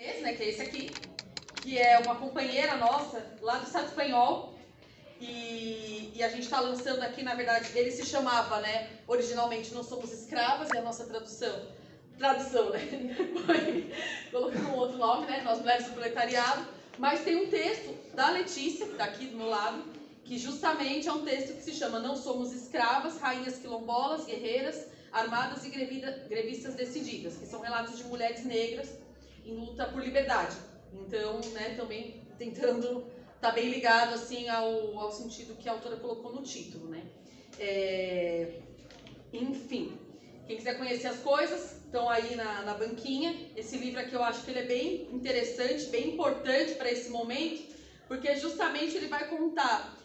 né, que é esse aqui, que é uma companheira nossa lá do Estado espanhol, e a gente está lançando aqui, na verdade, ele se chamava, né, originalmente Não Somos Escravas, e a nossa tradução, né, foi colocando um outro nome, né, Nós Mulheres do Proletariado, mas tem um texto da Letícia, que está aqui do meu lado, que justamente é um texto que se chama Não Somos Escravas, Rainhas Quilombolas, Guerreiras, Armadas e Grevistas Decididas, que são relatos de mulheres negras em luta por liberdade. Então, né, também tentando estar bem ligado assim ao sentido que a autora colocou no título, né? Enfim, quem quiser conhecer as coisas, estão aí na banquinha. Esse livro aqui eu acho que ele é bem interessante, bem importante para esse momento, porque justamente ele vai contar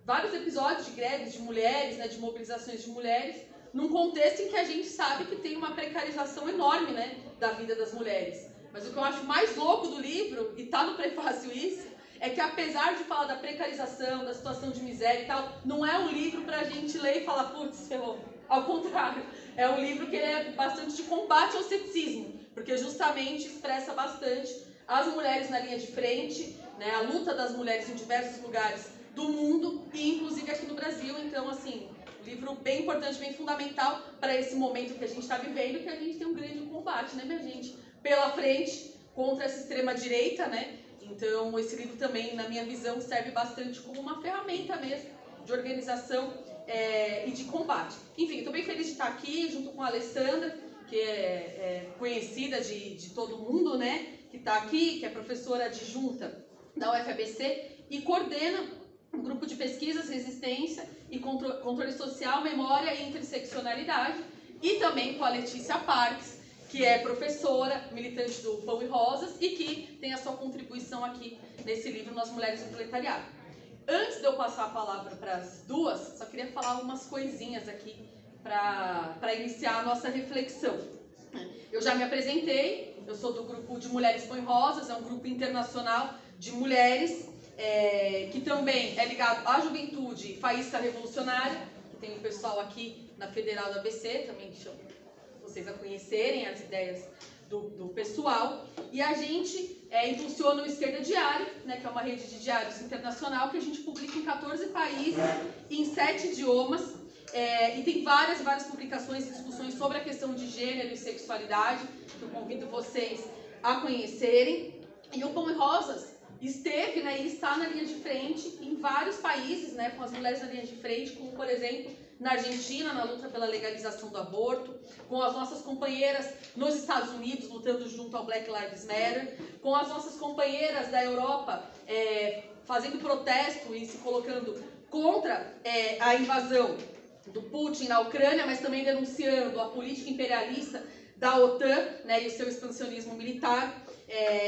vários episódios de greves de mulheres, né, de mobilizações de mulheres, num contexto em que a gente sabe que tem uma precarização enorme, né, da vida das mulheres. Mas o que eu acho mais louco do livro, e tá no prefácio isso, é que apesar de falar da precarização, da situação de miséria e tal, não é um livro pra gente ler e falar, putz, ferrou. Ao contrário, é um livro que ele é bastante de combate ao ceticismo, porque justamente expressa bastante as mulheres na linha de frente, né, a luta das mulheres em diversos lugares do mundo, e inclusive aqui no Brasil. Então, assim, livro bem importante, bem fundamental para esse momento que a gente está vivendo, que a gente tem um grande combate, né, minha gente, pela frente contra essa extrema-direita, né? Então, esse livro também, na minha visão, serve bastante como uma ferramenta mesmo de organização e de combate. Enfim, estou bem feliz de estar aqui junto com a Alessandra, que é conhecida de todo mundo, né? Que está aqui, que é professora adjunta da UFABC e coordena um grupo de pesquisas, resistência e controle social, memória e interseccionalidade, e também com a Letícia Parques, que é professora, militante do Pão e Rosas e que tem a sua contribuição aqui nesse livro Nós Mulheres do Proletariado. Antes de eu passar a palavra para as duas, só queria falar umas coisinhas aqui para iniciar a nossa reflexão. Eu já me apresentei, eu sou do grupo de Mulheres Pão e Rosas, é um grupo internacional de mulheres que também é ligado à juventude faísca revolucionária, que tem o pessoal aqui na Federal do ABC, também chamo vocês a conhecerem as ideias do pessoal, e a gente impulsiona o Esquerda Diário, né, que é uma rede de diários internacional que a gente publica em 14 países, em 7 idiomas, e tem várias publicações e discussões sobre a questão de gênero e sexualidade, que eu convido vocês a conhecerem. E o Pão e Rosas esteve, né, e está na linha de frente em vários países, né, com as mulheres na linha de frente, como, por exemplo, na Argentina, na luta pela legalização do aborto, com as nossas companheiras nos Estados Unidos, lutando junto ao Black Lives Matter, com as nossas companheiras da Europa fazendo protesto e se colocando contra a invasão do Putin na Ucrânia, mas também denunciando a política imperialista da OTAN, né, e o seu expansionismo militar.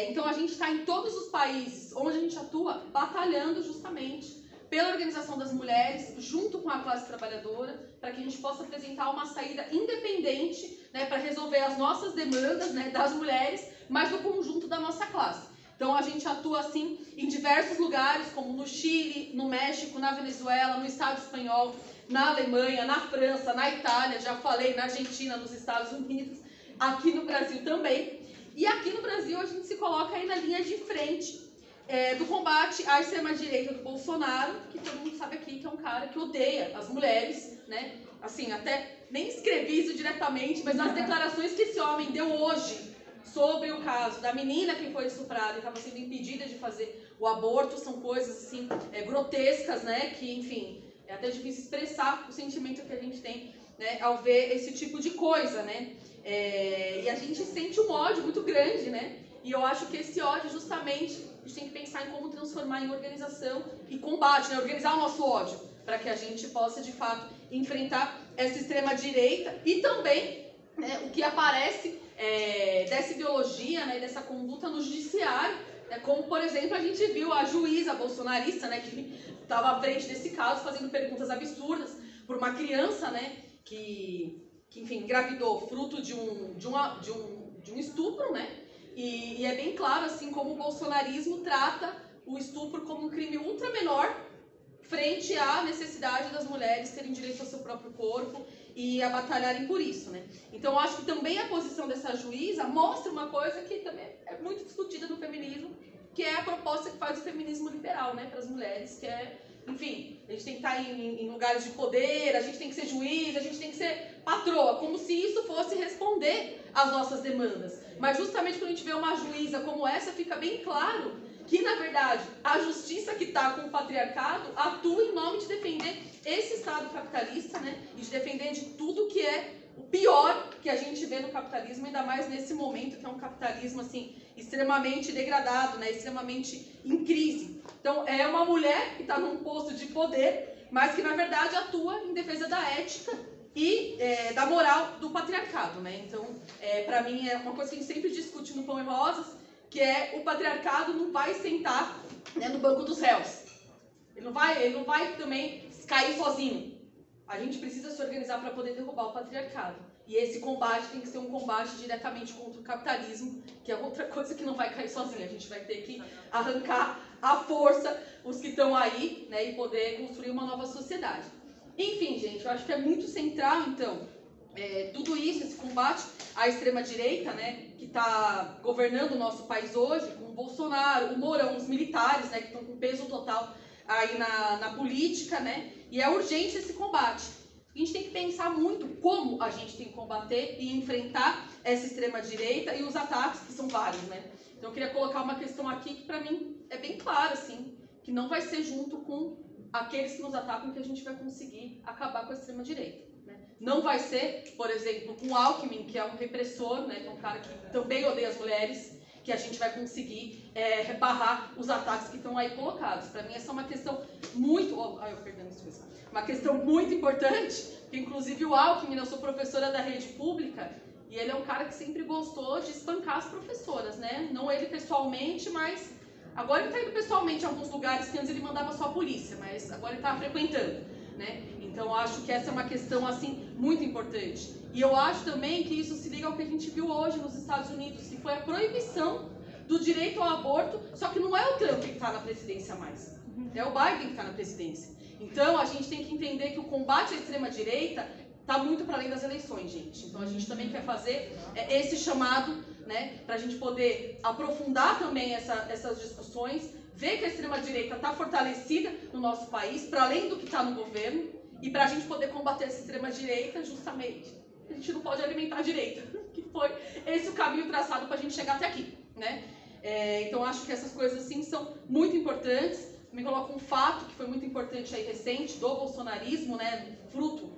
Então a gente está em todos os países onde a gente atua batalhando justamente pela organização das mulheres, junto com a classe trabalhadora, para que a gente possa apresentar uma saída independente, né, para resolver as nossas demandas, né, das mulheres, mas do conjunto da nossa classe. Então a gente atua assim em diversos lugares, como no Chile, no México, na Venezuela, no Estado espanhol, na Alemanha, na França, na Itália, já falei, na Argentina, nos Estados Unidos, aqui no Brasil também. E aqui no Brasil a gente se coloca aí na linha de frente do combate à extrema-direita do Bolsonaro, que todo mundo sabe aqui que é um cara que odeia as mulheres, né? Assim, até nem escrevi isso diretamente, mas as declarações que esse homem deu hoje sobre o caso da menina que foi estuprada e estava sendo impedida de fazer o aborto, são coisas assim grotescas, né? Que, enfim, é até difícil expressar o sentimento que a gente tem, né, ao ver esse tipo de coisa, né? E a gente sente um ódio muito grande, né? E eu acho que esse ódio, justamente, a gente tem que pensar em como transformar em organização e combate, né? Organizar o nosso ódio, para que a gente possa, de fato, enfrentar essa extrema-direita e também, né, o que aparece dessa ideologia, né, dessa conduta no judiciário, né, como, por exemplo, a gente viu a juíza bolsonarista, né, que estava à frente desse caso, fazendo perguntas absurdas por uma criança, né, que enfim, engravidou fruto de um estupro, né? E é bem claro, assim, como o bolsonarismo trata o estupro como um crime ultra menor frente à necessidade das mulheres terem direito ao seu próprio corpo e a batalharem por isso, né? Então, eu acho que também a posição dessa juíza mostra uma coisa que também é muito proposta que faz o feminismo liberal, né, para as mulheres, que é, enfim, a gente tem que estar em lugares de poder, a gente tem que ser juiz, a gente tem que ser patroa, como se isso fosse responder às nossas demandas. Mas justamente quando a gente vê uma juíza como essa, fica bem claro que, na verdade, a justiça que está com o patriarcado atua em nome de defender esse Estado capitalista, né, e de defender de tudo que é o pior que a gente vê no capitalismo, ainda mais nesse momento que é um capitalismo assim extremamente degradado, né, extremamente em crise. Então é uma mulher que está num posto de poder, mas que na verdade atua em defesa da ética e da moral do patriarcado, né? Então, para mim é uma coisa que a gente sempre discute no Pão e Rosas, que é o patriarcado não vai sentar, né, no banco dos réus. Ele não vai também cair sozinho. A gente precisa se organizar para poder derrubar o patriarcado. E esse combate tem que ser um combate diretamente contra o capitalismo, que é outra coisa que não vai cair sozinha. A gente vai ter que arrancar à força os que estão aí, né, e poder construir uma nova sociedade. Enfim, gente, eu acho que é muito central, então, tudo isso, esse combate à extrema-direita, né, que está governando o nosso país hoje, com o Bolsonaro, o Mourão, os militares, né, que estão com peso total aí na política, né, e é urgente esse combate. A gente tem que pensar muito como a gente tem que combater e enfrentar essa extrema-direita e os ataques, que são vários, né. Então eu queria colocar uma questão aqui que para mim é bem clara, assim, que não vai ser junto com aqueles que nos atacam que a gente vai conseguir acabar com a extrema-direita. Não vai ser, por exemplo, com o Alckmin, que é um repressor, né, que é um cara que também odeia as mulheres, que a gente vai conseguir barrar os ataques que estão aí colocados. Para mim essa é uma questão muito... uma questão muito importante, porque inclusive o Alckmin, eu sou professora da rede pública, e ele é um cara que sempre gostou de espancar as professoras, né? Não ele pessoalmente, mas... Agora ele está indo pessoalmente em alguns lugares que antes ele mandava só a polícia, mas agora ele está frequentando, né? Então eu acho que essa é uma questão assim muito importante. E eu acho também que isso se liga ao que a gente viu hoje nos Estados Unidos, que foi a proibição do direito ao aborto, só que não é o Trump que está na presidência mais, é o Biden que está na presidência. Então a gente tem que entender que o combate à extrema-direita está muito para além das eleições, gente. Então a gente também quer fazer esse chamado, né, para a gente poder aprofundar também essas discussões, ver que a extrema-direita está fortalecida no nosso país, para além do que está no governo, e para a gente poder combater essa extrema-direita, justamente, a gente não pode alimentar a direita, que foi esse o caminho traçado para a gente chegar até aqui, né? Então acho que essas coisas assim são muito importantes. Me coloco um fato que foi muito importante aí recente do bolsonarismo, né, fruto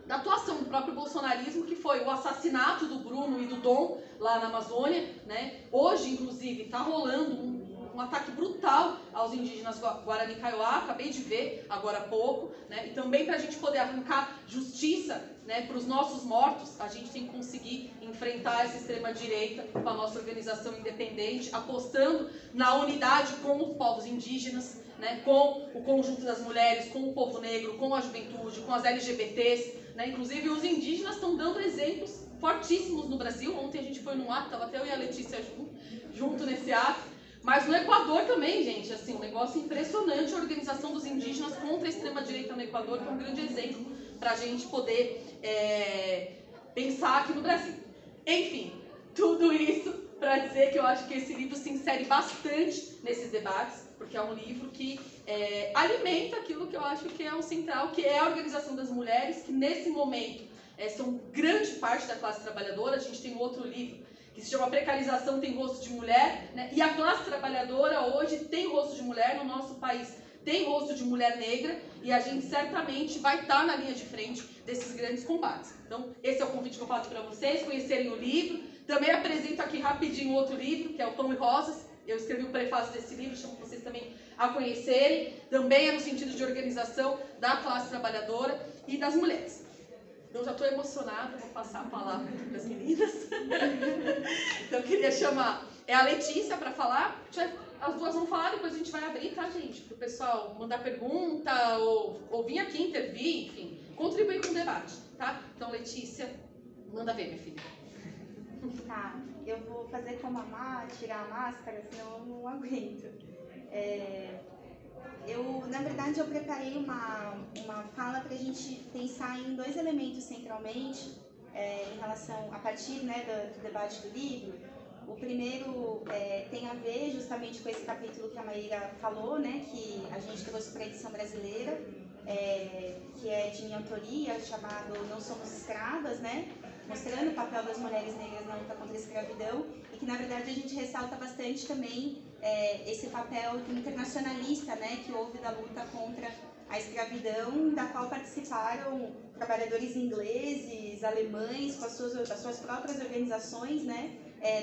da atuação do próprio bolsonarismo, que foi o assassinato do Bruno e do Dom lá na Amazônia, né? Hoje, inclusive, está rolando um ataque brutal aos indígenas Guarani Kaiowá, acabei de ver agora há pouco, né? E também para a gente poder arrancar justiça, né, para os nossos mortos, a gente tem que conseguir enfrentar essa extrema-direita com a nossa organização independente, apostando na unidade com os povos indígenas, né, com o conjunto das mulheres, com o povo negro, com a juventude, com as LGBTs, né? Inclusive os indígenas estão dando exemplos fortíssimos no Brasil. Ontem a gente foi num ato, estava até eu e a Letícia junto nesse ato. Mas no Equador também, gente, assim, um negócio impressionante, a organização dos indígenas contra a extrema-direita no Equador, que é um grande exemplo para a gente poder pensar aqui no Brasil. Enfim, tudo isso para dizer que eu acho que esse livro se insere bastante nesses debates, porque é um livro que alimenta aquilo que eu acho que é o central, que é a organização das mulheres, que nesse momento são grande parte da classe trabalhadora. A gente tem outro livro que se chama Precarização tem rosto de mulher, né? E a classe trabalhadora hoje tem rosto de mulher, no nosso país tem rosto de mulher negra, e a gente certamente vai estar na linha de frente desses grandes combates. Então, esse é o convite que eu faço para vocês, conhecerem o livro. Também apresento aqui rapidinho outro livro, que é o Pão e Rosas. Eu escrevi o prefácio desse livro, chamo vocês também a conhecerem. Também é no sentido de organização da classe trabalhadora e das mulheres. Eu já estou emocionada, vou passar a palavra para as meninas. Então eu queria chamar a Letícia para falar. As duas vão falar, depois a gente vai abrir, tá, gente? Para o pessoal mandar pergunta ou vir aqui intervir, enfim, contribuir com o debate, tá? Então, Letícia, manda ver, minha filha. Tá, eu vou fazer como a Má, tirar a máscara, senão eu não aguento. Na verdade, eu preparei uma fala para a gente pensar em dois elementos centralmente, em relação, a partir, né, do debate do livro. O primeiro tem a ver justamente com esse capítulo que a Maíra falou, né, que a gente trouxe para a edição brasileira, que é de minha autoria, chamado Não Somos Escravas, né, mostrando o papel das mulheres negras na luta contra a escravidão, e que na verdade a gente ressalta bastante também esse papel internacionalista, né, que houve da luta contra a escravidão, da qual participaram trabalhadores ingleses, alemães, com as suas próprias organizações, né,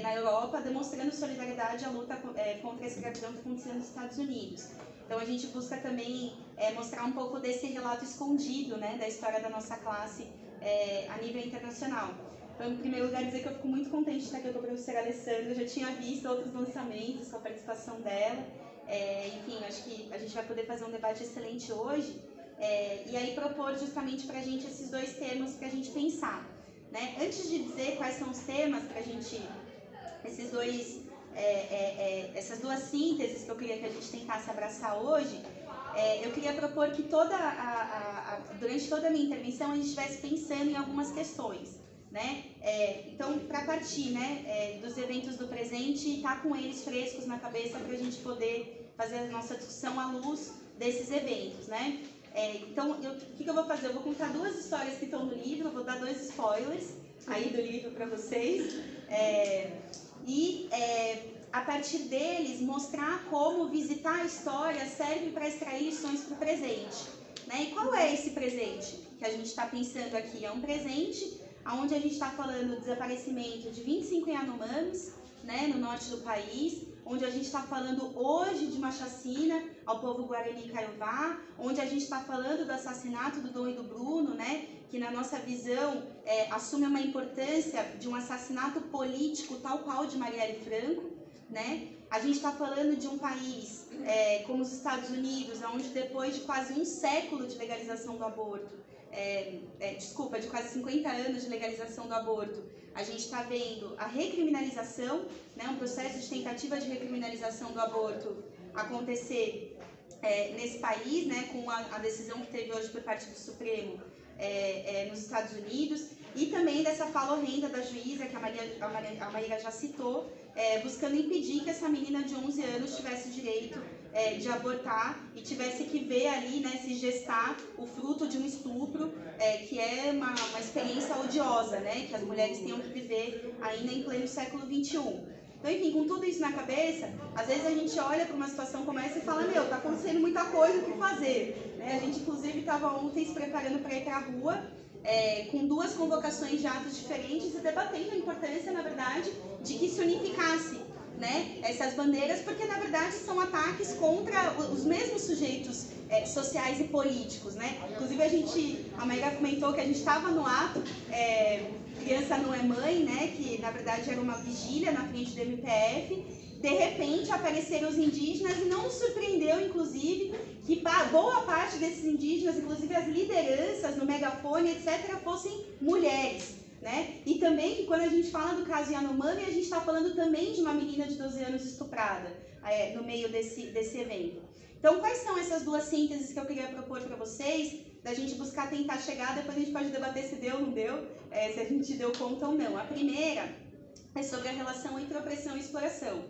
na Europa, demonstrando solidariedade à luta contra a escravidão que acontecia nos Estados Unidos. Então a gente busca também mostrar um pouco desse relato escondido, né, da história da nossa classe a nível internacional. Então, em primeiro lugar, dizer que eu fico muito contente de estar aqui com a professora Alessandra. Eu já tinha visto outros lançamentos com a participação dela. Enfim, acho que a gente vai poder fazer um debate excelente hoje. E aí propor justamente para a gente esses dois temas para a gente pensar, né? Antes de dizer quais são os temas para a gente, essas duas sínteses que eu queria que a gente tentasse abraçar hoje, eu queria propor que durante toda a minha intervenção a gente estivesse pensando em algumas questões, né? Então, para partir, né, dos eventos do presente e estar com eles frescos na cabeça para a gente poder fazer a nossa discussão à luz desses eventos, né? Então, o que eu vou fazer? Eu vou contar duas histórias que estão no livro, eu vou dar 2 spoilers aí do livro para vocês, a partir deles mostrar como visitar a história serve para extrair lições para o presente, né? E qual é esse presente que a gente está pensando aqui? É um presente onde a gente está falando do desaparecimento de 25 Yanomamis, né, no norte do país, onde a gente está falando hoje de uma chacina ao povo Guarani Kaiowá, onde a gente está falando do assassinato do Dom e do Bruno, né, que na nossa visão assume uma importância de um assassinato político tal qual de Marielle Franco, né? A gente está falando de um país como os Estados Unidos, onde depois de quase um século de legalização do aborto, de quase 50 anos de legalização do aborto, a gente está vendo a recriminalização, né, um processo de tentativa de recriminalização do aborto acontecer nesse país, né, com a decisão que teve hoje por parte do Supremo nos Estados Unidos, e também dessa fala horrenda da juíza, que a Maíra já citou, buscando impedir que essa menina de 11 anos tivesse direito de abortar e tivesse que ver ali, né, se gestar o fruto de um estupro, que é uma experiência odiosa, né, que as mulheres tenham que viver ainda em pleno século XXI. Então, enfim, com tudo isso na cabeça, às vezes a gente olha para uma situação como essa e fala, tá acontecendo muita coisa, o que fazer? Né? A gente, inclusive, estava ontem se preparando para ir para a rua, com 2 convocações de atos diferentes e debatendo a importância, na verdade, de que se unificasse, né, essas bandeiras, porque na verdade são ataques contra os mesmos sujeitos sociais e políticos, né? Inclusive a Maíra comentou que a gente estava no ato Criança Não é Mãe, né, que na verdade era uma vigília na frente do MPF. De repente apareceram os indígenas e não nos surpreendeu, inclusive, que boa parte desses indígenas, inclusive as lideranças no megafone, etc., fossem mulheres. Né? E também que quando a gente fala do caso Yanomami, a gente está falando também de uma menina de 12 anos estuprada no meio desse evento. Então, quais são essas 2 sínteses que eu queria propor para vocês, da gente buscar tentar chegar, depois a gente pode debater se deu ou não deu, se a gente deu conta ou não. A primeira é sobre a relação entre opressão e exploração.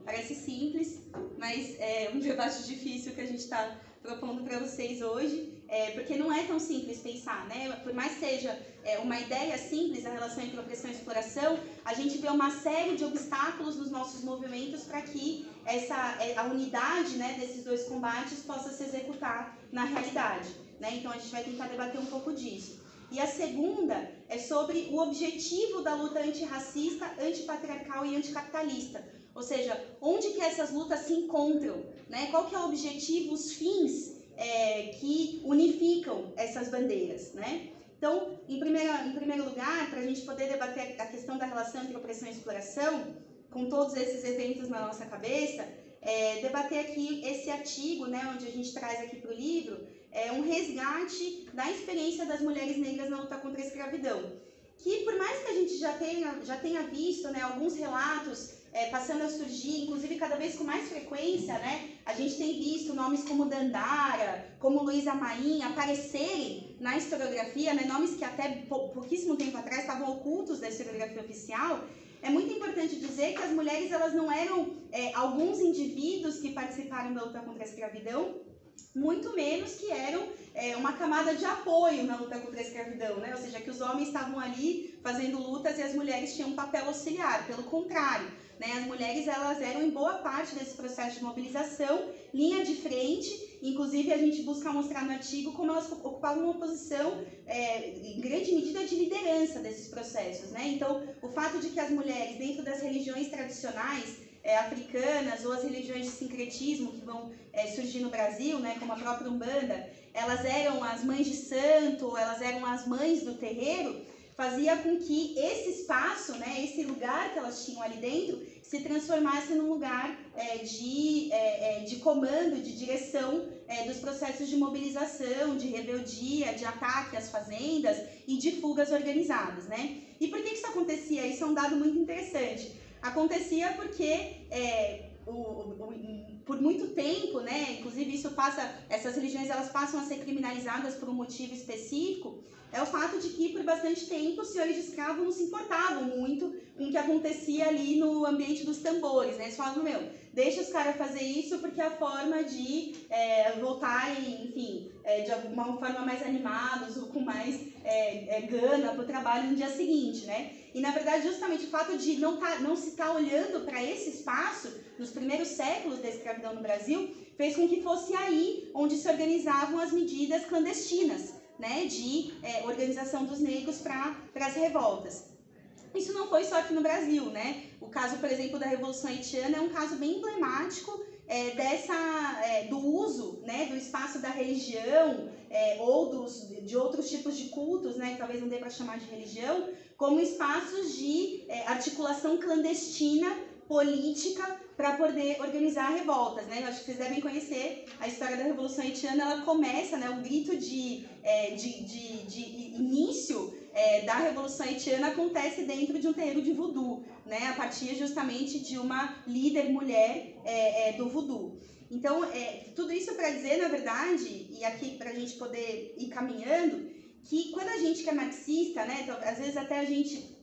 Parece simples, mas é um debate difícil que a gente está propondo para vocês hoje, porque não é tão simples pensar, né? Por mais que seja uma ideia simples, a relação entre opressão e exploração, a gente vê uma série de obstáculos nos nossos movimentos para que a unidade, né, desses 2 combates possa se executar na realidade, né? Então a gente vai tentar debater um pouco disso. E a segunda é sobre o objetivo da luta antirracista, antipatriarcal e anticapitalista. Ou seja, onde que essas lutas se encontram, né? Qual que é o objetivo, os fins que unificam essas bandeiras, né? Então, em primeiro lugar, para a gente poder debater a questão da relação entre opressão e exploração, com todos esses eventos na nossa cabeça, debater aqui esse artigo, né, onde a gente traz aqui para o livro, um resgate da experiência das mulheres negras na luta contra a escravidão. Que por mais que a gente já tenha visto, né, alguns relatos passando a surgir, inclusive cada vez com mais frequência, né? A gente tem visto nomes como Dandara, como Luísa Maim aparecerem na historiografia, né? Nomes que até pouquíssimo tempo atrás estavam ocultos da historiografia oficial. é muito importante dizer que as mulheres elas não eram alguns indivíduos que participaram da luta contra a escravidão, muito menos que eram uma camada de apoio na luta contra a escravidão, né? Ou seja, que os homens estavam ali fazendo lutas e as mulheres tinham um papel auxiliar. Pelo contrário, né? As mulheres elas eram em boa parte desse processo de mobilização, linha de frente. Inclusive a gente busca mostrar no artigo como elas ocupavam uma posição em grande medida de liderança desses processos, né? Então, o fato de que as mulheres dentro das religiões tradicionais africanas ou as religiões de sincretismo que vão surgir no Brasil, né, como a própria Umbanda, elas eram as mães de santo, elas eram as mães do terreiro, fazia com que esse espaço, né, esse lugar que elas tinham ali dentro, se transformasse num lugar de comando, de direção dos processos de mobilização, de rebeldia, de ataque às fazendas e de fugas organizadas, né? E por que isso acontecia? Isso é um dado muito interessante. Acontecia porque por muito tempo, né, inclusive essas religiões elas passam a ser criminalizadas por um motivo específico, é o fato de que por bastante tempo os senhores de escravo não se importavam muito com o que acontecia ali no ambiente dos tambores, né? Eles falavam, deixa os caras fazer isso porque é a forma de voltarem, enfim, de uma forma mais animados ou com mais gana para o trabalho no dia seguinte, né? E na verdade justamente o fato de não se estar olhando para esse espaço nos primeiros séculos da escravidão no Brasil fez com que fosse aí onde se organizavam as medidas clandestinas, né, de organização dos negros para as revoltas. Isso não foi só aqui no Brasil, né? O caso, por exemplo, da Revolução Haitiana é um caso bem emblemático do uso, né, do espaço da religião ou de outros tipos de cultos, né, que talvez não dê para chamar de religião, como espaços de articulação clandestina política para poder organizar revoltas, né? Eu acho que vocês devem conhecer a história da Revolução Haitiana. Ela começa, né? O grito de início da Revolução Haitiana acontece dentro de um terreiro de voodoo, né? A partir justamente de uma líder mulher do voodoo. Então, tudo isso para dizer, na verdade, e aqui para a gente poder ir caminhando, que quando a gente que é marxista, né? Então, às vezes até a gente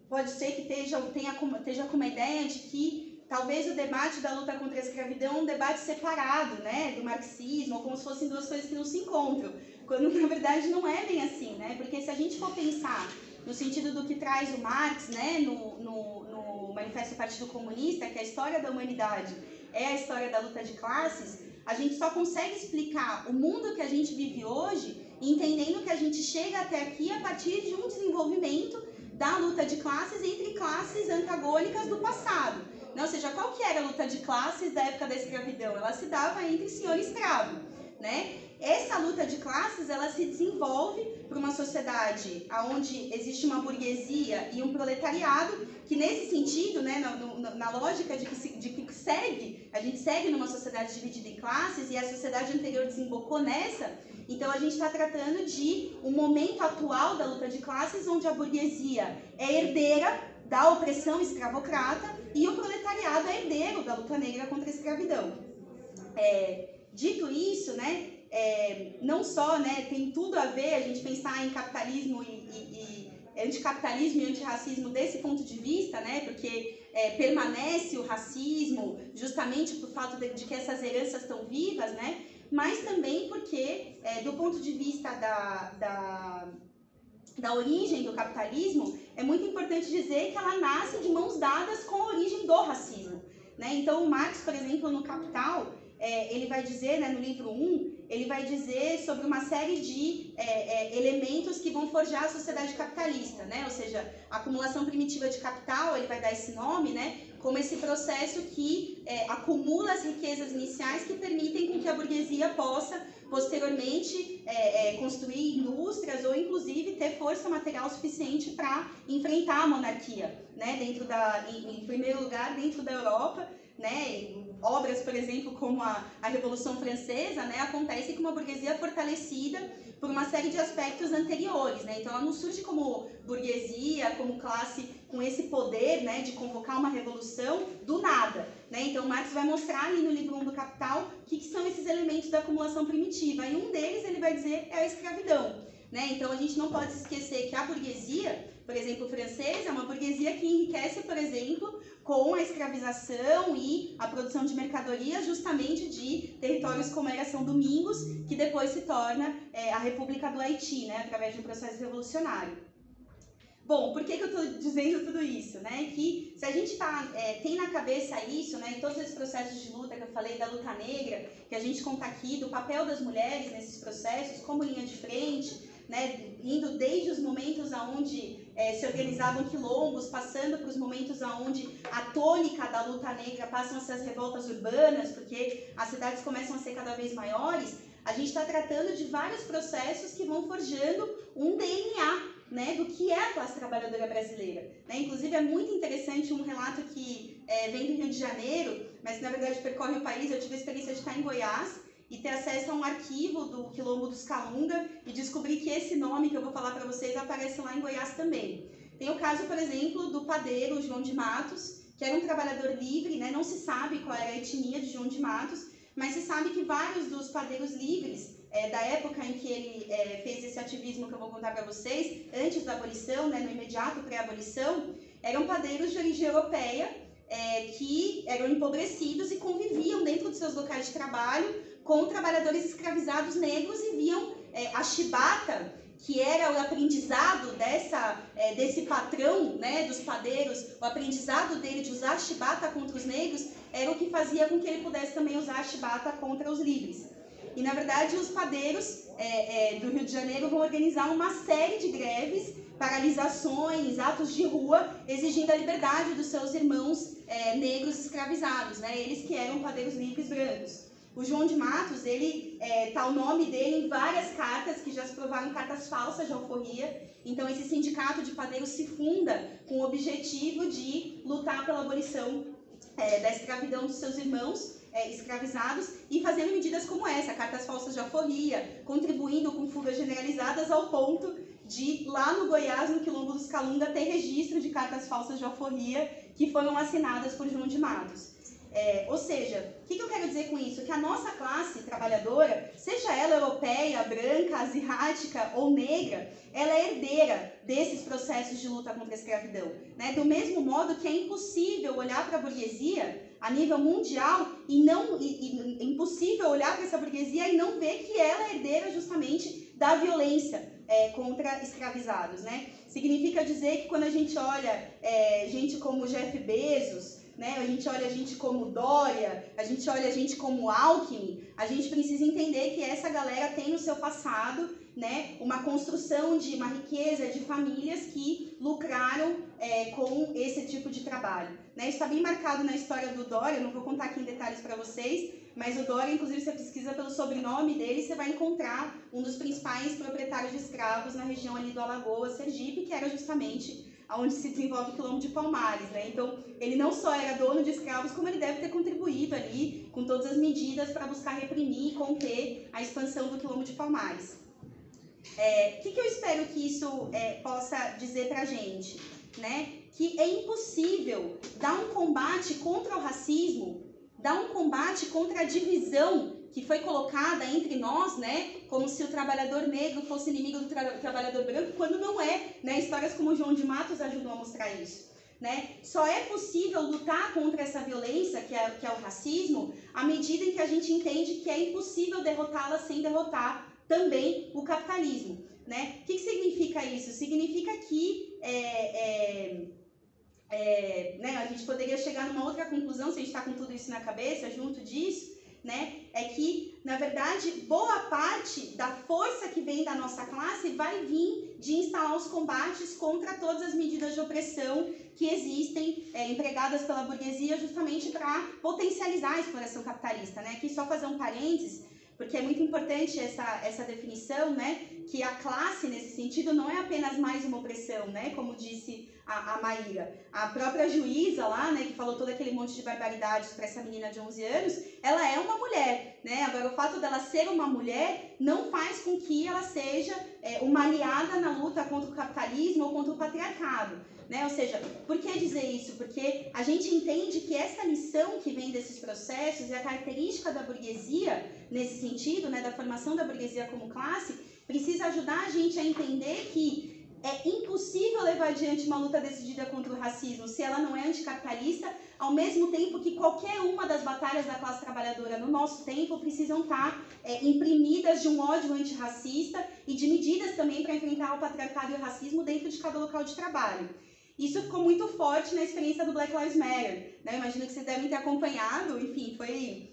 pode ser que esteja com uma ideia de que talvez o debate da luta contra a escravidão é um debate separado, né, do marxismo, ou como se fossem duas coisas que não se encontram, quando na verdade não é bem assim, né, porque se a gente for pensar no sentido do que traz o Marx, né, no Manifesto do Partido Comunista, que a história da humanidade é a história da luta de classes, a gente só consegue explicar o mundo que a gente vive hoje entendendo que a gente chega até aqui a partir de um desenvolvimento da luta de classes entre classes antagônicas do passado. Ou seja, qual que era a luta de classes da época da escravidão? Ela se dava entre senhor e escravo, né? Essa luta de classes, ela se desenvolve para uma sociedade onde existe uma burguesia e um proletariado, que nesse sentido, né, na lógica de que a gente segue numa sociedade dividida em classes, e a sociedade anterior desembocou nessa, então a gente está tratando de um momento atual da luta de classes, onde a burguesia é herdeira da opressão escravocrata e o proletariado é herdeiro da luta negra contra a escravidão. Dito isso, né, não só, né, tem tudo a ver a gente pensar em capitalismo e anticapitalismo e antirracismo desse ponto de vista, né, porque permanece o racismo justamente por fato de que essas heranças estão vivas, né, mas também porque, do ponto de vista da origem do capitalismo, é muito importante dizer que ela nasce de mãos dadas com a origem do racismo, né? Então, o Marx, por exemplo, no Capital, ele vai dizer, né, no livro 1, ele vai dizer sobre uma série de elementos que vão forjar a sociedade capitalista, né? Ou seja, a acumulação primitiva de capital, ele vai dar esse nome, né, como esse processo que acumula as riquezas iniciais que permitem com que a burguesia possa, posteriormente, construir indústrias ou, inclusive, ter força material suficiente para enfrentar a monarquia, né? Em primeiro lugar, dentro da Europa, né? Obras, por exemplo, como a Revolução Francesa, né, acontecem com uma burguesia fortalecida por uma série de aspectos anteriores, né? Então, ela não surge como burguesia, como classe com esse poder, né, de convocar uma revolução do nada, né? Então, Marx vai mostrar ali no livro 1 do Capital o que são esses elementos da acumulação primitiva. E um deles, ele vai dizer, é a escravidão, né? Então, a gente não pode se esquecer que a burguesia, por exemplo, francesa, é uma burguesia que enriquece, por exemplo, com a escravização e a produção de mercadorias justamente de territórios como era São Domingos, que depois se torna a República do Haiti, né, através de um processo revolucionário. Bom, por que eu estou dizendo tudo isso? Né? Que se a gente tem na cabeça isso, né, em todos esses processos de luta que eu falei, da luta negra, que a gente conta aqui, do papel das mulheres nesses processos, como linha de frente, né, indo desde os momentos onde se organizavam quilombos, passando para os momentos onde a tônica da luta negra passam a ser as revoltas urbanas, porque as cidades começam a ser cada vez maiores, a gente está tratando de vários processos que vão forjando um DNA, né, do que é a classe trabalhadora brasileira. Né? Inclusive, é muito interessante um relato que vem do Rio de Janeiro, mas que, na verdade, percorre o país. Eu tive a experiência de estar em Goiás e ter acesso a um arquivo do Quilombo dos Calunga e descobrir que esse nome que eu vou falar para vocês aparece lá em Goiás também. Tem o caso, por exemplo, do padeiro João de Matos, que era um trabalhador livre, né? Não se sabe qual era a etnia de João de Matos, mas se sabe que vários dos padeiros livres da época em que ele fez esse ativismo que eu vou contar para vocês, antes da abolição, né, no imediato pré-abolição, eram padeiros de origem europeia que eram empobrecidos e conviviam dentro de seus locais de trabalho com trabalhadores escravizados negros e viam a chibata, que era o aprendizado desse patrão, né, dos padeiros, o aprendizado dele de usar a chibata contra os negros, era o que fazia com que ele pudesse também usar a chibata contra os livres. E, na verdade, os padeiros do Rio de Janeiro vão organizar uma série de greves, paralisações, atos de rua, exigindo a liberdade dos seus irmãos negros escravizados, né? Eles que eram padeiros livres brancos. O João de Matos, ele tá o nome dele em várias cartas que já se provaram cartas falsas de alforria. Então, esse sindicato de padeiros se funda com o objetivo de lutar pela abolição da escravidão dos seus irmãos escravizados e fazendo medidas como essa, cartas falsas de alforria, contribuindo com fugas generalizadas ao ponto de, lá no Goiás, no Quilombo dos Calunga, ter registro de cartas falsas de alforria que foram assinadas por João de Matos. Ou seja, o que eu quero dizer com isso? Que a nossa classe trabalhadora, seja ela europeia, branca, asiática ou negra, ela é herdeira desses processos de luta contra a escravidão. Né? Do mesmo modo que é impossível olhar para a burguesia a nível mundial e é impossível olhar para essa burguesia e não ver que ela é herdeira justamente da violência contra escravizados. Né? Significa dizer que quando a gente olha gente como Jeff Bezos, né? A gente olha a gente como Dória, a gente olha a gente como Alckmin, a gente precisa entender que essa galera tem no seu passado, né, uma construção de uma riqueza de famílias que lucraram com esse tipo de trabalho. Né? Isso está bem marcado na história do Dória, não vou contar aqui em detalhes para vocês, mas o Dória, inclusive, você pesquisa pelo sobrenome dele, você vai encontrar um dos principais proprietários de escravos na região ali do Alagoas, Sergipe, que era justamente onde se desenvolve o Quilombo de Palmares, né? Então, ele não só era dono de escravos, como ele deve ter contribuído ali com todas as medidas para buscar reprimir e conter a expansão do Quilombo de Palmares. O que eu espero que isso possa dizer para a gente? Né? Que é impossível dar um combate contra o racismo, dar um combate contra a divisão que foi colocada entre nós, né, como se o trabalhador negro fosse inimigo do trabalhador branco, quando não é, né? Histórias como o João de Matos ajudam a mostrar isso. Né? Só é possível lutar contra essa violência, que é o racismo, à medida em que a gente entende que é impossível derrotá-la sem derrotar também o capitalismo. Né? O que significa isso? Significa que né, a gente poderia chegar numa outra conclusão, se a gente está com tudo isso na cabeça, junto disso, né, é que, na verdade, boa parte da força que vem da nossa classe vai vir de instalar os combates contra todas as medidas de opressão que existem, empregadas pela burguesia, justamente para potencializar a exploração capitalista. Né? Aqui só fazer um parênteses, porque é muito importante essa definição, né, que a classe, nesse sentido, não é apenas mais uma opressão, né, como disse a Maíra. A própria juíza lá, né, que falou todo aquele monte de barbaridades para essa menina de 11 anos, ela é uma mulher, né? Agora, o fato dela ser uma mulher não faz com que ela seja uma aliada na luta contra o capitalismo ou contra o patriarcado. Né? Ou seja, por que dizer isso? Porque a gente entende que essa lição que vem desses processos e a característica da burguesia, nesse sentido, né, da formação da burguesia como classe, precisa ajudar a gente a entender que é impossível levar adiante uma luta decidida contra o racismo se ela não é anticapitalista, ao mesmo tempo que qualquer uma das batalhas da classe trabalhadora no nosso tempo precisam estar imprimidas de um ódio antirracista e de medidas também para enfrentar o patriarcado e o racismo dentro de cada local de trabalho. Isso ficou muito forte na experiência do Black Lives Matter, né? Imagino que vocês devem ter acompanhado, enfim, foi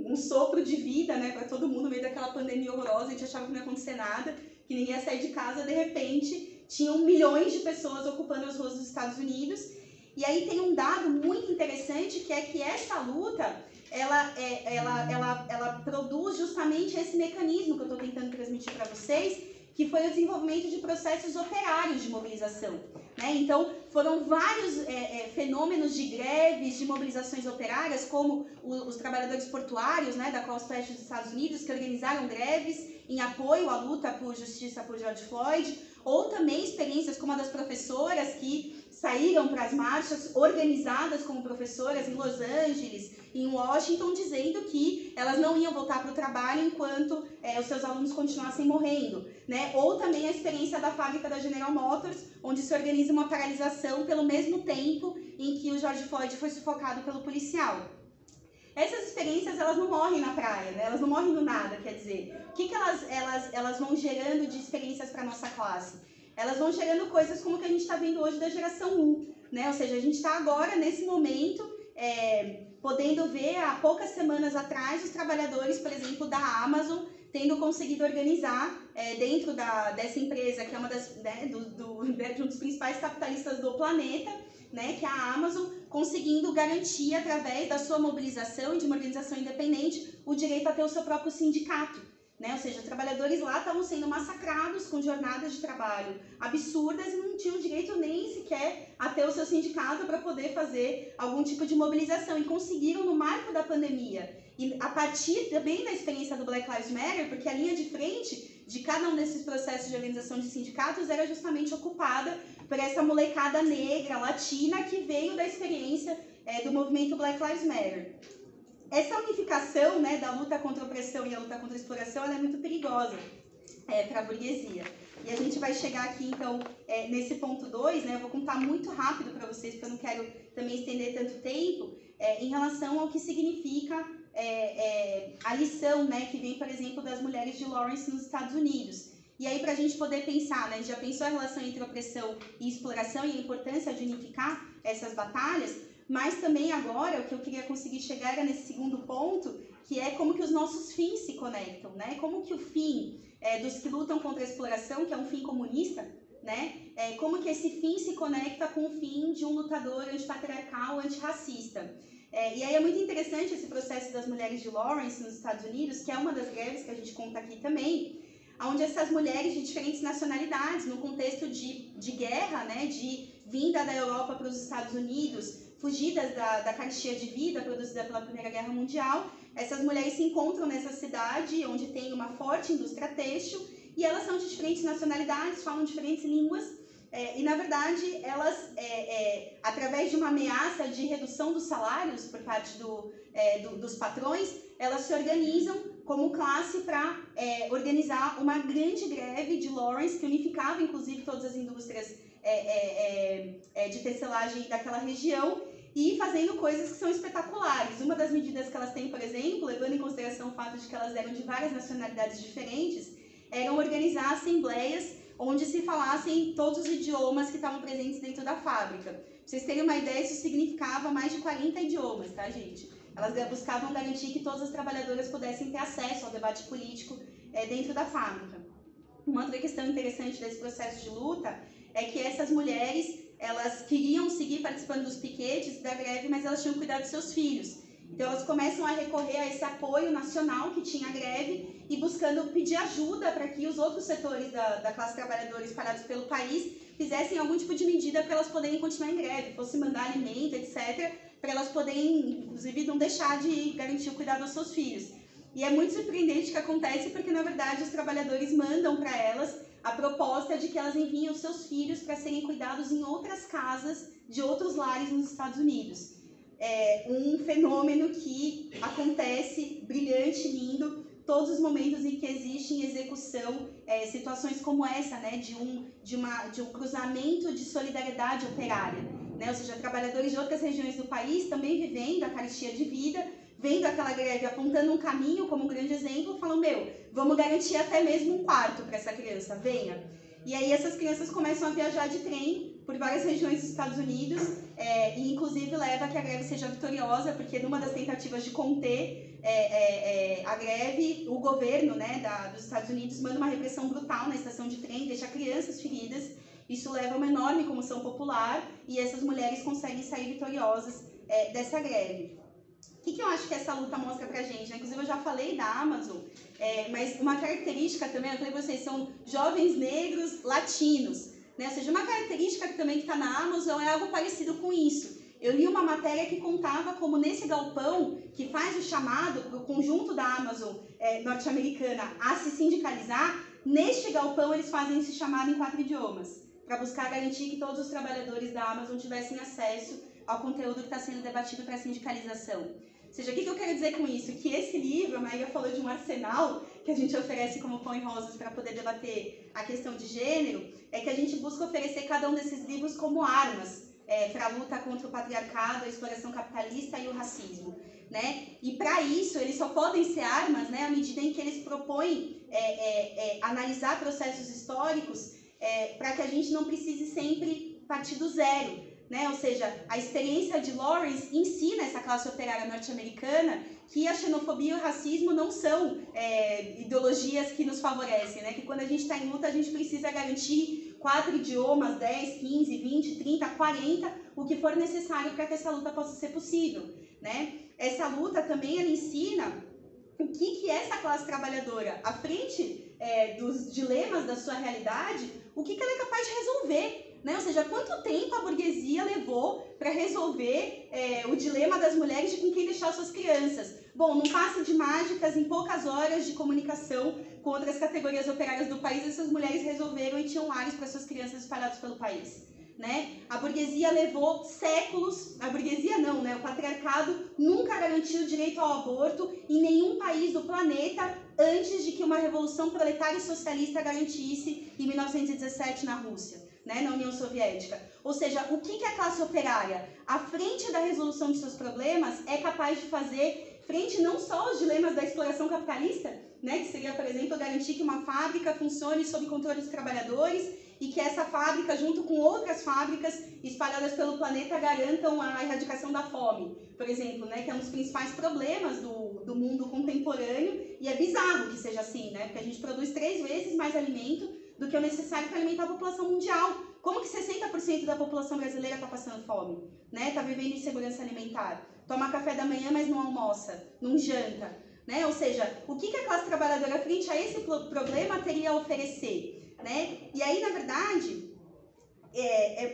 um sopro de vida, né, para todo mundo no meio daquela pandemia horrorosa. A gente achava que não ia acontecer nada, que ninguém ia sair de casa, de repente tinham milhões de pessoas ocupando as ruas dos Estados Unidos. E aí tem um dado muito interessante, que é que essa luta, ela produz justamente esse mecanismo que eu estou tentando transmitir para vocês, que foi o desenvolvimento de processos operários de mobilização, né? Então, foram vários fenômenos de greves, de mobilizações operárias, como os trabalhadores portuários, né, da costa oeste dos Estados Unidos, que organizaram greves em apoio à luta por justiça por George Floyd, ou também experiências como a das professoras que saíram para as marchas organizadas como professoras em Los Angeles, em Washington, dizendo que elas não iam voltar para o trabalho enquanto os seus alunos continuassem morrendo, né? Ou também a experiência da fábrica da General Motors, onde se organiza uma paralisação pelo mesmo tempo em que o George Floyd foi sufocado pelo policial. Essas experiências, elas não morrem na praia, né? Elas não morrem do nada, quer dizer. O que elas vão gerando de experiências para a nossa classe? Elas vão gerando coisas como o que a gente está vendo hoje da geração 1, né? Ou seja, a gente está agora, nesse momento, podendo ver, há poucas semanas atrás, os trabalhadores, por exemplo, da Amazon, tendo conseguido organizar dentro dessa empresa, que é uma de um dos principais capitalistas do planeta, né, que é a Amazon, conseguindo garantir, através da sua mobilização e de uma organização independente, o direito a ter o seu próprio sindicato. Né? Ou seja, os trabalhadores lá estavam sendo massacrados com jornadas de trabalho absurdas e não tinham direito nem sequer a ter o seu sindicato para poder fazer algum tipo de mobilização. E conseguiram no marco da pandemia. E a partir também da experiência do Black Lives Matter, porque a linha de frente de cada um desses processos de organização de sindicatos era justamente ocupada por essa molecada negra, latina, que veio da experiência do movimento Black Lives Matter. Essa unificação, né, da luta contra a opressão e a luta contra a exploração, ela é muito perigosa para a burguesia. E a gente vai chegar aqui, então, nesse ponto 2, né, eu vou contar muito rápido para vocês, porque eu não quero também estender tanto tempo, em relação ao que significa a lição, né, que vem, por exemplo, das mulheres de Lawrence nos Estados Unidos. E aí, para a gente poder pensar, né, já pensou a relação entre opressão e exploração e a importância de unificar essas batalhas, mas também agora, o que eu queria conseguir chegar era nesse segundo ponto, que é como que os nossos fins se conectam, né? Como que o fim dos que lutam contra a exploração, que é um fim comunista, né? Como que esse fim se conecta com o fim de um lutador antipatriarcal, antirracista. E aí é muito interessante esse processo das mulheres de Lawrence, nos Estados Unidos, que é uma das greves que a gente conta aqui também, onde essas mulheres de diferentes nacionalidades, no contexto de guerra, né, de vinda da Europa para os Estados Unidos, fugidas da carestia de vida produzida pela Primeira Guerra Mundial, essas mulheres se encontram nessa cidade onde tem uma forte indústria têxtil e elas são de diferentes nacionalidades, falam diferentes línguas e, na verdade, elas, através de uma ameaça de redução dos salários por parte dos patrões, elas se organizam como classe para organizar uma grande greve de Lawrence, que unificava, inclusive, todas as indústrias de tecelagem daquela região e fazendo coisas que são espetaculares. Uma das medidas que elas têm, por exemplo, levando em consideração o fato de que elas eram de várias nacionalidades diferentes, eram organizar assembleias onde se falassem todos os idiomas que estavam presentes dentro da fábrica. Pra vocês terem uma ideia, isso significava mais de 40 idiomas, tá, gente? Elas buscavam garantir que todas as trabalhadoras pudessem ter acesso ao debate político dentro da fábrica. Uma outra questão interessante desse processo de luta é que essas mulheres, elas queriam seguir participando dos piquetes da greve, mas elas tinham que cuidar dos seus filhos. Então elas começam a recorrer a esse apoio nacional que tinha a greve e buscando pedir ajuda para que os outros setores da classe trabalhadora espalhados pelo país fizessem algum tipo de medida para elas poderem continuar em greve, fosse mandar alimento, etc., para elas poderem, inclusive, não deixar de garantir o cuidado dos seus filhos. E é muito surpreendente o que acontece porque, na verdade, os trabalhadores mandam para elas a proposta de que elas enviem os seus filhos para serem cuidados em outras casas de outros lares nos Estados Unidos. Um fenômeno que acontece brilhante, lindo, todos os momentos em que existe em execução situações como essa, né, de um cruzamento de solidariedade operária, né, ou seja, trabalhadores de outras regiões do país também vivendo a carestia de vida, vendo aquela greve, apontando um caminho como um grande exemplo, falam, vamos garantir até mesmo um quarto para essa criança, venha. E aí essas crianças começam a viajar de trem por várias regiões dos Estados Unidos, e inclusive leva a que a greve seja vitoriosa, porque numa das tentativas de conter a greve, o governo, né, dos Estados Unidos manda uma repressão brutal na estação de trem, deixa crianças feridas, isso leva a uma enorme comoção popular, e essas mulheres conseguem sair vitoriosas dessa greve. O que eu acho que essa luta mostra pra gente, né? Inclusive eu já falei da Amazon, mas uma característica também, eu falei pra vocês, são jovens negros latinos, né? Ou seja, uma característica também que está na Amazon é algo parecido com isso. Eu li uma matéria que contava como nesse galpão, que faz o chamado para o conjunto da Amazon norte-americana a se sindicalizar, neste galpão eles fazem esse chamado em 4 idiomas, para buscar garantir que todos os trabalhadores da Amazon tivessem acesso ao conteúdo que está sendo debatido para a sindicalização. Ou seja, o que eu quero dizer com isso? Que esse livro, a Maíra falou de um arsenal que a gente oferece como pão e rosas para poder debater a questão de gênero, é que a gente busca oferecer cada um desses livros como armas para a luta contra o patriarcado, a exploração capitalista e o racismo, né? E para isso, eles só podem ser armas, né, à medida em que eles propõem analisar processos históricos para que a gente não precise sempre partir do zero, né? Ou seja, a experiência de Lawrence ensina essa classe operária norte-americana que a xenofobia e o racismo não são ideologias que nos favorecem, né? Que quando a gente está em luta, a gente precisa garantir 4 idiomas, 10, 15, 20, 30, 40, o que for necessário para que essa luta possa ser possível, né? Essa luta também ela ensina o que essa classe trabalhadora, à frente dos dilemas da sua realidade, o que ela é capaz de resolver. Né? Ou seja, quanto tempo a burguesia levou para resolver o dilema das mulheres de com quem deixar suas crianças? Bom, num passe de mágicas, em poucas horas de comunicação com outras categorias operárias do país, essas mulheres resolveram e tinham lares para suas crianças espalhados pelo país. Né? A burguesia levou séculos, a burguesia não, né? O patriarcado nunca garantiu o direito ao aborto em nenhum país do planeta antes de que uma revolução proletária e socialista garantisse em 1917 na Rússia. Né, na União Soviética. Ou seja, o que a classe operária, à frente da resolução de seus problemas, é capaz de fazer frente não só aos dilemas da exploração capitalista, né, que seria, por exemplo, garantir que uma fábrica funcione sob controle dos trabalhadores e que essa fábrica, junto com outras fábricas espalhadas pelo planeta, garantam a erradicação da fome, por exemplo, né, que é um dos principais problemas do mundo contemporâneo, e é bizarro que seja assim, né, porque a gente produz 3 vezes mais alimento do que é necessário para alimentar a população mundial. Como que 60% da população brasileira está passando fome? Né? Está vivendo insegurança alimentar. Toma café da manhã, mas não almoça, não janta. Né? Ou seja, o que a classe trabalhadora frente a esse problema teria a oferecer? Né? E aí, na verdade,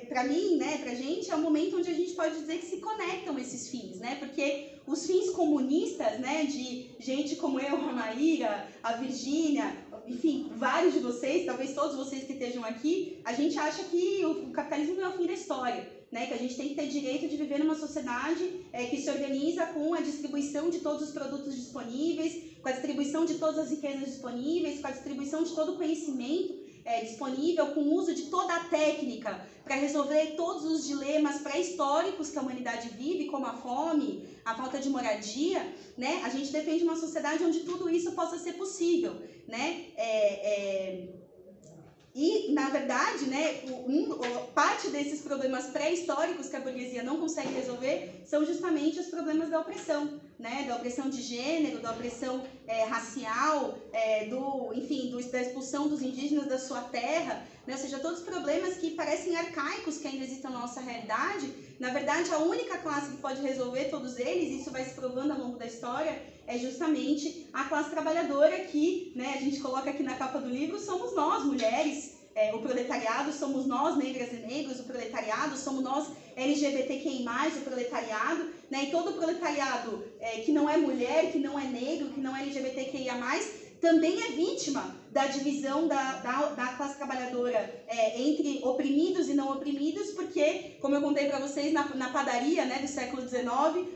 para mim, né, para a gente, é um momento onde a gente pode dizer que se conectam esses fins, né? Porque os fins comunistas, né, de gente como eu, a Maíra, a Virgínia, enfim, vários de vocês, talvez todos vocês que estejam aqui, a gente acha que o capitalismo não é o fim da história, né? Que a gente tem que ter direito de viver numa sociedade que se organiza com a distribuição de todos os produtos disponíveis, com a distribuição de todas as riquezas disponíveis, com a distribuição de todo o conhecimento disponível, com o uso de toda a técnica para resolver todos os dilemas pré-históricos que a humanidade vive, como a fome, a falta de moradia, né? A gente defende uma sociedade onde tudo isso possa ser possível, né? E, na verdade, né, parte desses problemas pré-históricos que a burguesia não consegue resolver são justamente os problemas da opressão, né, da opressão de gênero, da opressão racial, da expulsão dos indígenas da sua terra, né, ou seja, todos os problemas que parecem arcaicos que ainda existem na nossa realidade. Na verdade, a única classe que pode resolver todos eles, isso vai se provando ao longo da história, é justamente a classe trabalhadora que, né, a gente coloca aqui na capa do livro, somos nós, mulheres, o proletariado, somos nós, negras e negros, o proletariado, somos nós, LGBTQI+, o proletariado, né, e todo o proletariado que não é mulher, que não é negro, que não é LGBTQIA+, também é vítima da divisão da classe trabalhadora entre oprimidos e não oprimidos, porque, como eu contei para vocês, na padaria, né, do século XIX,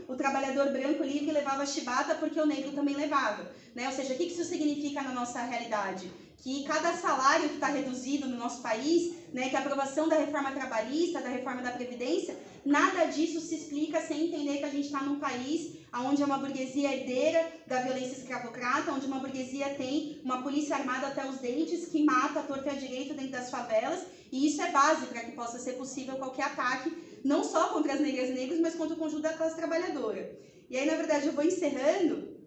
o trabalhador branco livre levava chibata porque o negro também levava. Né? Ou seja, o que isso significa na nossa realidade? Que cada salário que está reduzido no nosso país, né, que a aprovação da reforma trabalhista, da reforma da Previdência, nada disso se explica sem entender que a gente está num país onde é uma burguesia herdeira da violência escravocrata, onde uma burguesia tem uma polícia armada até os dentes que mata a torta e a direita dentro das favelas, e isso é base para que possa ser possível qualquer ataque, não só contra as negras e negros, mas contra o conjunto da classe trabalhadora. E aí, na verdade, eu vou encerrando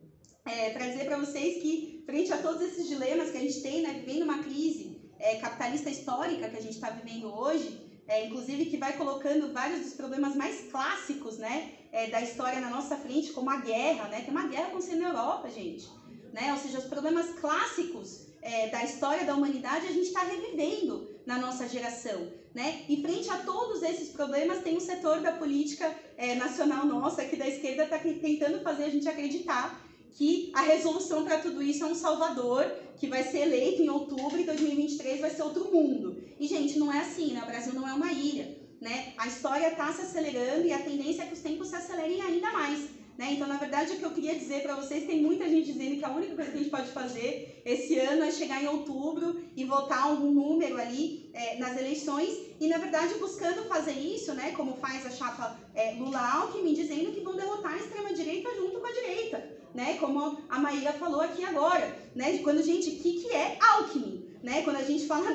para dizer para vocês que, frente a todos esses dilemas que a gente tem, né, vivendo uma crise capitalista histórica que a gente está vivendo hoje, inclusive que vai colocando vários dos problemas mais clássicos, né, da história na nossa frente, como a guerra, né, tem uma guerra acontecendo na Europa, gente, né, ou seja, os problemas clássicos da história da humanidade a gente está revivendo na nossa geração, né, e frente a todos esses problemas tem um setor da política nacional nossa, aqui da esquerda, está tentando fazer a gente acreditar que a resolução para tudo isso é um salvador, que vai ser eleito em outubro e 2023 vai ser outro mundo. E, gente, não é assim, né? O Brasil não é uma ilha, né? A história está se acelerando e a tendência é que os tempos se acelerem ainda mais, né? Então, na verdade, o que eu queria dizer para vocês, tem muita gente dizendo que a única coisa que a gente pode fazer esse ano é chegar em outubro e votar algum número ali nas eleições e, na verdade, buscando fazer isso, né? Como faz a chapa Lula-Alckmin, dizendo que vão derrotar a extrema-direita junto com a direita. Né, como a Maíra falou aqui agora, né, quando gente, o que é Alckmin? Né, quando a gente fala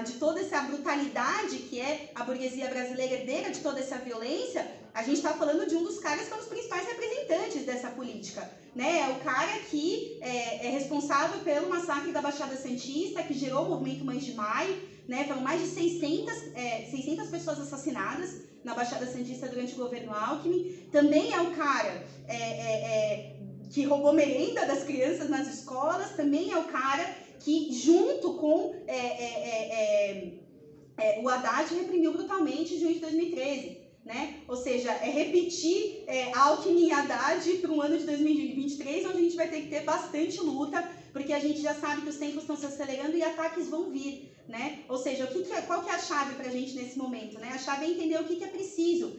de toda essa brutalidade que é a burguesia brasileira herdeira de toda essa violência, a gente está falando de um dos caras que é um dos principais representantes dessa política. Né, é o cara que é responsável pelo massacre da Baixada Santista, que gerou o movimento Mães de Maio, né, foram mais de 600 pessoas assassinadas na Baixada Santista durante o governo Alckmin. Também é o cara que roubou merenda das crianças nas escolas, também é o cara que, junto com o Haddad, reprimiu brutalmente em junho de 2013. Né? Ou seja, repetir Alckmin e Haddad para um ano de 2023, onde a gente vai ter que ter bastante luta, porque a gente já sabe que os tempos estão se acelerando e ataques vão vir. Né? Ou seja, qual que é a chave para a gente nesse momento? Né? A chave é entender o que é preciso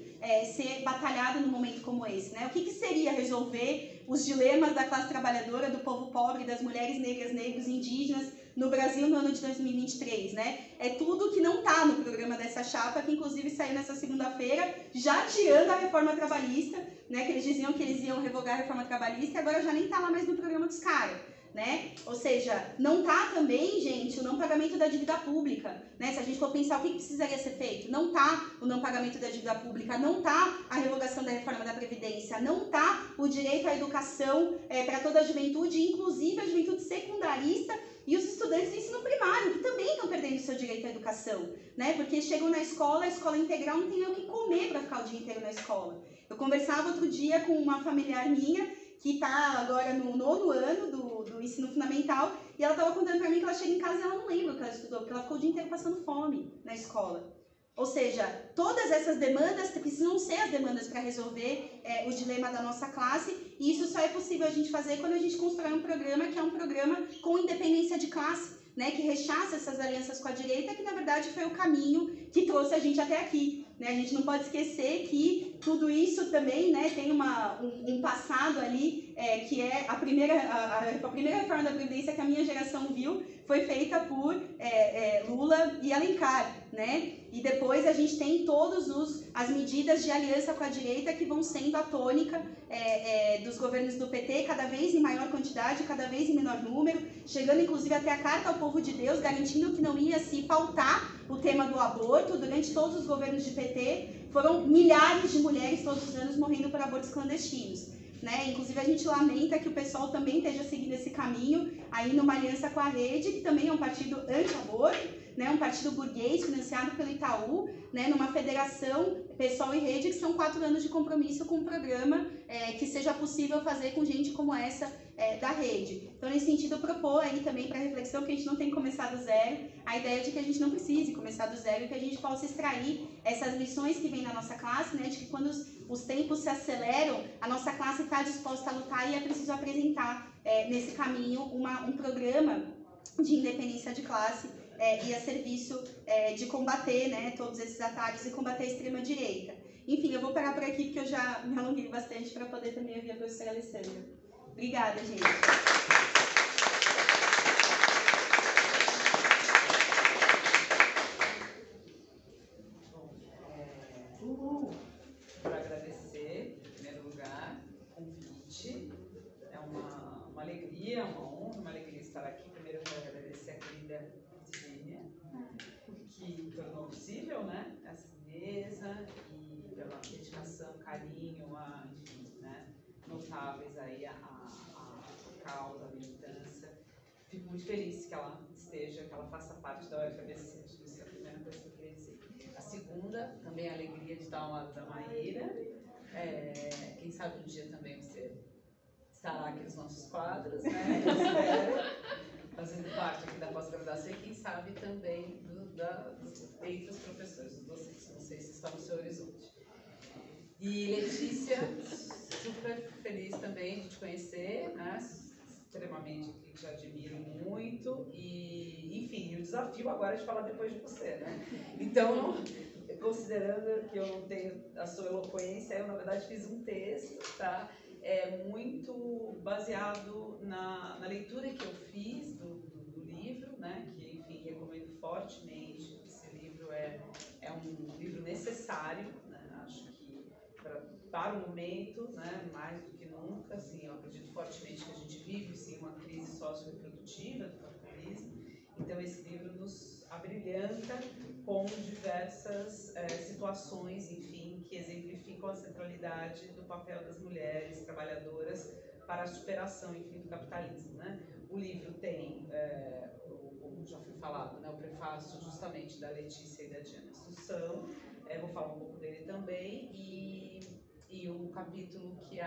ser batalhado num momento como esse. Né? O que seria resolver os dilemas da classe trabalhadora, do povo pobre, das mulheres negras, negros, indígenas no Brasil no ano de 2023. Né? É tudo que não está no programa dessa chapa, que inclusive saiu nessa segunda-feira, já tirando a reforma trabalhista, né? Que eles diziam que eles iam revogar a reforma trabalhista e agora já nem está lá mais no programa dos caras. Né? Ou seja, não está também, gente, o não pagamento da dívida pública. Né? Se a gente for pensar o que precisaria ser feito, não está o não pagamento da dívida pública, não está a revogação da reforma da Previdência, não está o direito à educação para toda a juventude, inclusive a juventude secundarista e os estudantes de ensino primário, que também estão perdendo o seu direito à educação. Né? Porque chegam na escola, a escola integral não tem nem o que comer para ficar o dia inteiro na escola. Eu conversava outro dia com uma familiar minha, que está agora no 9º ano do ensino fundamental, e ela estava contando para mim que ela chega em casa e ela não lembra o que ela estudou, porque ela ficou o dia inteiro passando fome na escola. Ou seja, todas essas demandas precisam ser as demandas para resolver o dilema da nossa classe, e isso só é possível a gente fazer quando a gente constrói um programa que é um programa com independência de classe, né, que rechaça essas alianças com a direita, que na verdade foi o caminho que trouxe a gente até aqui. Né? A gente não pode esquecer que tudo isso também, né, tem um passado ali, que é a primeira reforma da Previdência que a minha geração viu, foi feita por Lula e Alencar. Né? E depois a gente tem todas as medidas de aliança com a direita que vão sendo a tônica dos governos do PT, cada vez em maior quantidade, cada vez em menor número, chegando inclusive até a Carta ao Povo de Deus, garantindo que não ia se pautar o tema do aborto. Durante todos os governos de PT, foram milhares de mulheres todos os anos morrendo por abortos clandestinos. Né? Inclusive a gente lamenta que o pessoal também esteja seguindo esse caminho, aí numa aliança com a Rede, que também é um partido anti-aborto, né, um partido burguês financiado pelo Itaú, né, numa federação PSOL e Rede, que são 4 anos de compromisso com um programa que seja possível fazer com gente como essa da rede. Então, nesse sentido, eu propor aí também para reflexão que a gente não tem que começar do zero, a ideia de que a gente não precise começar do zero e que a gente possa extrair essas lições que vêm da nossa classe, né, de que quando os tempos se aceleram, a nossa classe está disposta a lutar e é preciso apresentar nesse caminho um programa de independência de classe e a serviço de combater, né, todos esses atalhos e combater a extrema-direita. Enfim, eu vou parar por aqui porque eu já me alonguei bastante para poder também ouvir a professora Alessandra. Obrigada, gente. Para agradecer, em primeiro lugar, o convite. É uma alegria, uma honra, uma alegria estar aqui. Primeiro, eu quero agradecer a querida Virgínia, que tornou possível, né, essa mesa e pela dedicação, carinho, enfim, né, notáveis aí a causa, a militância. Fico muito feliz que ela esteja, que ela faça parte da UFABC. Isso é a primeira coisa que eu queria dizer. A segunda, também a alegria de estar ao lado da Maíra. Quem sabe um dia também você estará aqui nos nossos quadros, né? Fazendo parte aqui da pós-graduação e quem sabe também entre os professores, dos docentes. Não sei se está no seu horizonte. E Letícia, super feliz também de te conhecer, né? Extremamente, que te admiro muito e, enfim, o desafio agora é de falar depois de você, né? Então, considerando que eu não tenho a sua eloquência, eu, na verdade, fiz um texto, tá? Muito baseado na leitura que eu fiz do livro, né? Que, enfim, recomendo fortemente. Esse livro é um livro necessário, né? Acho que para o momento, né, mais do que nunca, assim, eu acredito fortemente que a gente vive, sim, uma crise socio-reprodutiva do capitalismo. Então, esse livro nos abrilhanta com diversas situações, enfim, que exemplificam a centralidade do papel das mulheres trabalhadoras para a superação, enfim, do capitalismo, né? O livro tem, como já foi falado, né, o prefácio justamente da Letícia e da Diana Assunção. Vou falar um pouco dele também e o capítulo que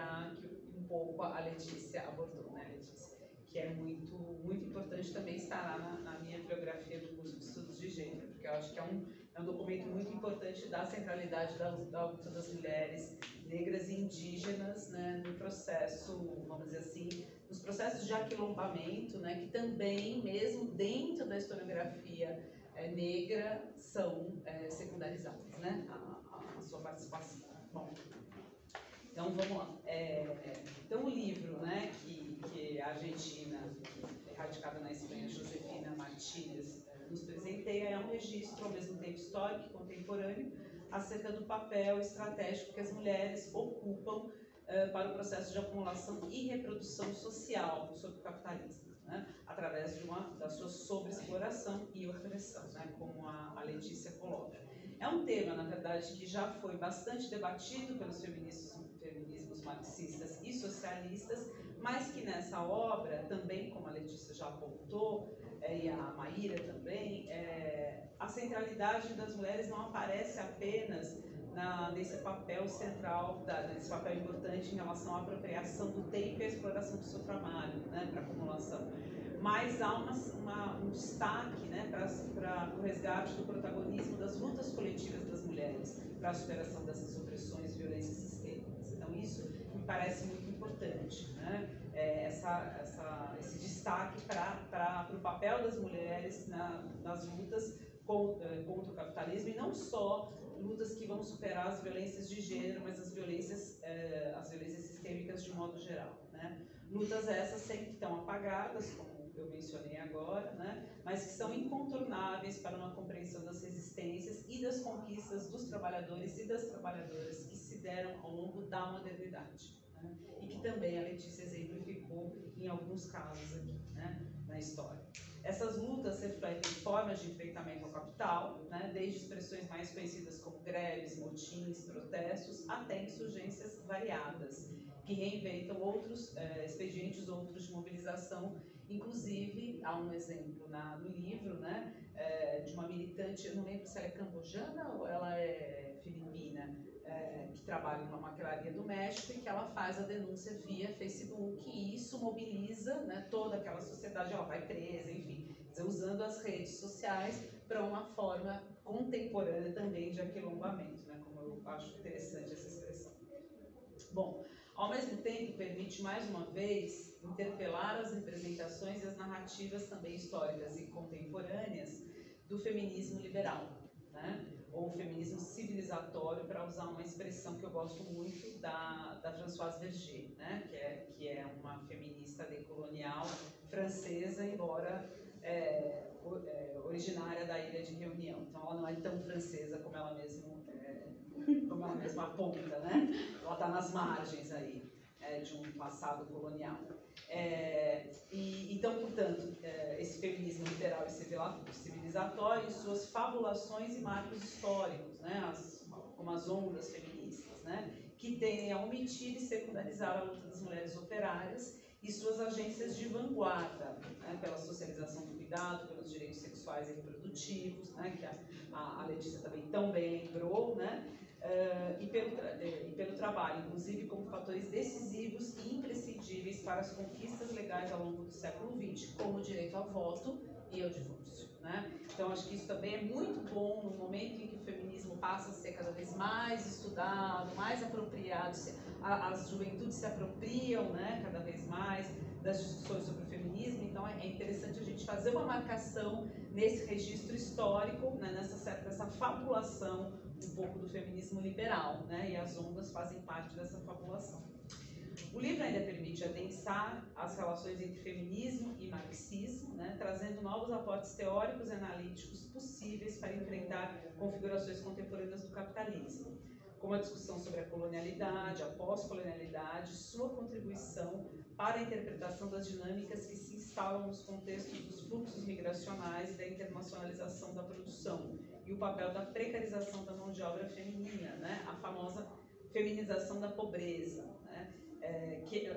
um pouco a Letícia abordou, né, Letícia? Que é muito importante também estará na minha bibliografia do curso de Estudos de Gênero, porque eu acho que é um documento muito importante da centralidade da luta das mulheres negras e indígenas, né, no processo, vamos dizer assim, nos processos de aquilombamento, né, que também, mesmo dentro da historiografia negra, são secundarizadas, né, a sua participação. Bom, então vamos lá. Então o livro, né, que a argentina, radicada na Espanha, Josefina Martínez, nos presenteia, é um registro ao mesmo tempo histórico e contemporâneo acerca do papel estratégico que as mulheres ocupam para o processo de acumulação e reprodução social sobre o capitalismo, né, através da sua sobreexploração e opressão, né, como a Letícia coloca. É um tema, na verdade, que já foi bastante debatido pelos feminismos marxistas e socialistas, mas que nessa obra, também como a Letícia já apontou, e a Maíra também, a centralidade das mulheres não aparece apenas nesse papel central, nesse papel importante em relação à apropriação do tempo e à exploração do seu trabalho, né, para acumulação. Mas há um destaque, né, para o resgate do protagonismo das lutas coletivas das mulheres, para a superação dessas opressões e violências sistêmicas. Então isso me parece muito importante, né? Esse destaque para o papel das mulheres nas lutas contra o capitalismo, e não só lutas que vão superar as violências de gênero, mas as violências sistêmicas de modo geral, né? Lutas essas sempre estão apagadas, como eu mencionei agora, né? Mas que são incontornáveis para uma compreensão das resistências e das conquistas dos trabalhadores e das trabalhadoras que se deram ao longo da modernidade, né? E que também a Letícia exemplificou em alguns casos aqui, né, na história. Essas lutas refletem formas de enfrentamento ao capital, né, desde expressões mais conhecidas como greves, motins, protestos, até insurgências variadas, que reinventam outros expedientes, outros de mobilização Inclusive, há um exemplo no livro, né, de uma militante, eu não lembro se ela é cambojana ou ela é filipina, que trabalha numa maquilaria do México e que ela faz a denúncia via Facebook, e isso mobiliza, né, toda aquela sociedade, ela vai presa, enfim, usando as redes sociais para uma forma contemporânea também de aquilombamento, né, como eu acho interessante essa expressão. Bom, ao mesmo tempo permite mais uma vez interpelar as representações e as narrativas também históricas e contemporâneas do feminismo liberal, né? Ou feminismo civilizatório, para usar uma expressão que eu gosto muito da Françoise Verger, né? que é uma feminista decolonial francesa, embora originária da Ilha de Reunião. Então ela não é tão francesa como ela mesma aponta, né? Ela está nas margens aí de um passado colonial. Então, portanto, esse feminismo liberal e civilizatório, suas fabulações e marcos históricos, né? Como as ondas feministas, né? Que tendem a omitir e secundarizar a luta das mulheres operárias e suas agências de vanguarda, né? Pela socialização do cuidado, pelos direitos sexuais e reprodutivos, né? Que a Letícia também tão bem lembrou, né? E pelo trabalho, inclusive como fatores decisivos e imprescindíveis para as conquistas legais ao longo do século XX, como o direito ao voto e ao divórcio, né? Então, acho que isso também é muito bom no momento em que o feminismo passa a ser cada vez mais estudado, mais apropriado, as juventudes se apropriam, né, cada vez mais das discussões sobre o feminismo. Então, é interessante a gente fazer uma marcação nesse registro histórico, né, nessa fabulação um pouco do feminismo liberal, né, e as ondas fazem parte dessa fabulação. O livro ainda permite adensar as relações entre feminismo e marxismo, né, trazendo novos aportes teóricos e analíticos possíveis para enfrentar configurações contemporâneas do capitalismo, como a discussão sobre a colonialidade, a pós-colonialidade, sua contribuição para a interpretação das dinâmicas que se instalam nos contextos dos fluxos migracionais e da internacionalização da produção, e o papel da precarização da mão de obra feminina, né, a famosa feminização da pobreza, né,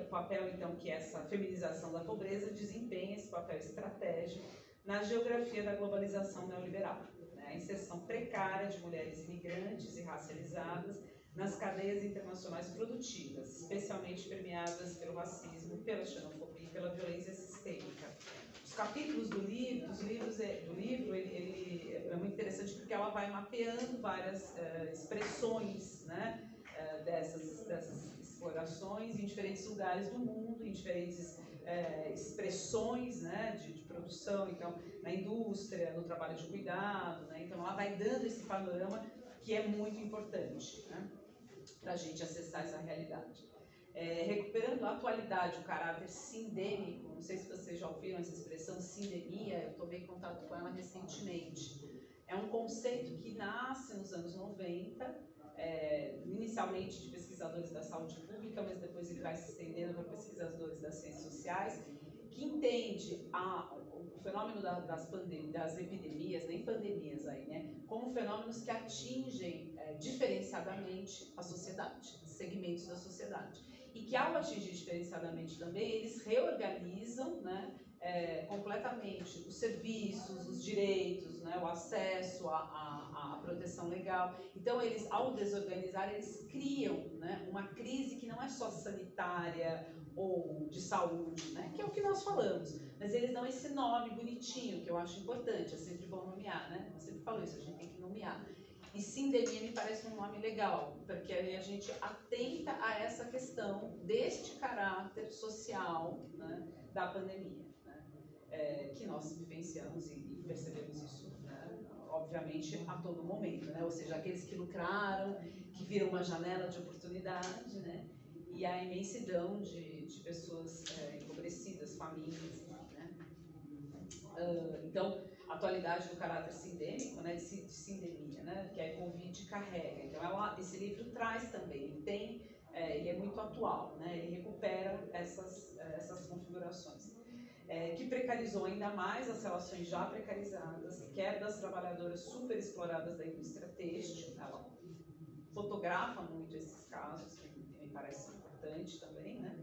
o papel, então, que essa feminização da pobreza desempenha, esse papel estratégico na geografia da globalização neoliberal, né, a inserção precária de mulheres imigrantes e racializadas nas cadeias internacionais produtivas, especialmente permeadas pelo racismo, pela xenofobia e pela violência sistêmica. Os capítulos do livro, ele é muito interessante porque ela vai mapeando várias expressões, né, dessas explorações em diferentes lugares do mundo, em diferentes expressões, né, de produção, então, na indústria, no trabalho de cuidado, né, então ela vai dando esse panorama que é muito importante, né, para a gente acessar essa realidade. Recuperando a atualidade, o caráter sindêmico, não sei se vocês já ouviram essa expressão sindemia, eu tomei contato com ela recentemente. É um conceito que nasce nos anos 90, inicialmente de pesquisadores da saúde pública, mas depois ele vai se estendendo para pesquisadores das ciências sociais, que entende o fenômeno das epidemias, nem pandemias aí, né, como fenômenos que atingem diferenciadamente a sociedade, segmentos da sociedade. E que, ao atingir diferenciadamente também, eles reorganizam, né, completamente os serviços, os direitos, né, o acesso à proteção legal. Então, eles, ao desorganizar, eles criam, né, uma crise que não é só sanitária ou de saúde, né, que é o que nós falamos, mas eles dão esse nome bonitinho, que eu acho importante, é sempre bom nomear, né? Eu sempre falo isso, a gente tem que nomear. E sindemia me parece um nome legal, porque aí a gente atenta a essa questão deste caráter social, né, da pandemia, né, que nós vivenciamos e percebemos isso, né, obviamente, a todo momento, né, ou seja, aqueles que lucraram, que viram uma janela de oportunidade, né, e a imensidão de pessoas empobrecidas, famílias, né. Então, a atualidade do caráter sindêmico, né, de sindemia, né, que a Covid carrega. Então, esse livro traz também, ele é muito atual, né, ele recupera essas configurações, que precarizou ainda mais as relações já precarizadas, quer das trabalhadoras superexploradas da indústria têxtil. Ela fotografa muito esses casos, que me parece importante também, né,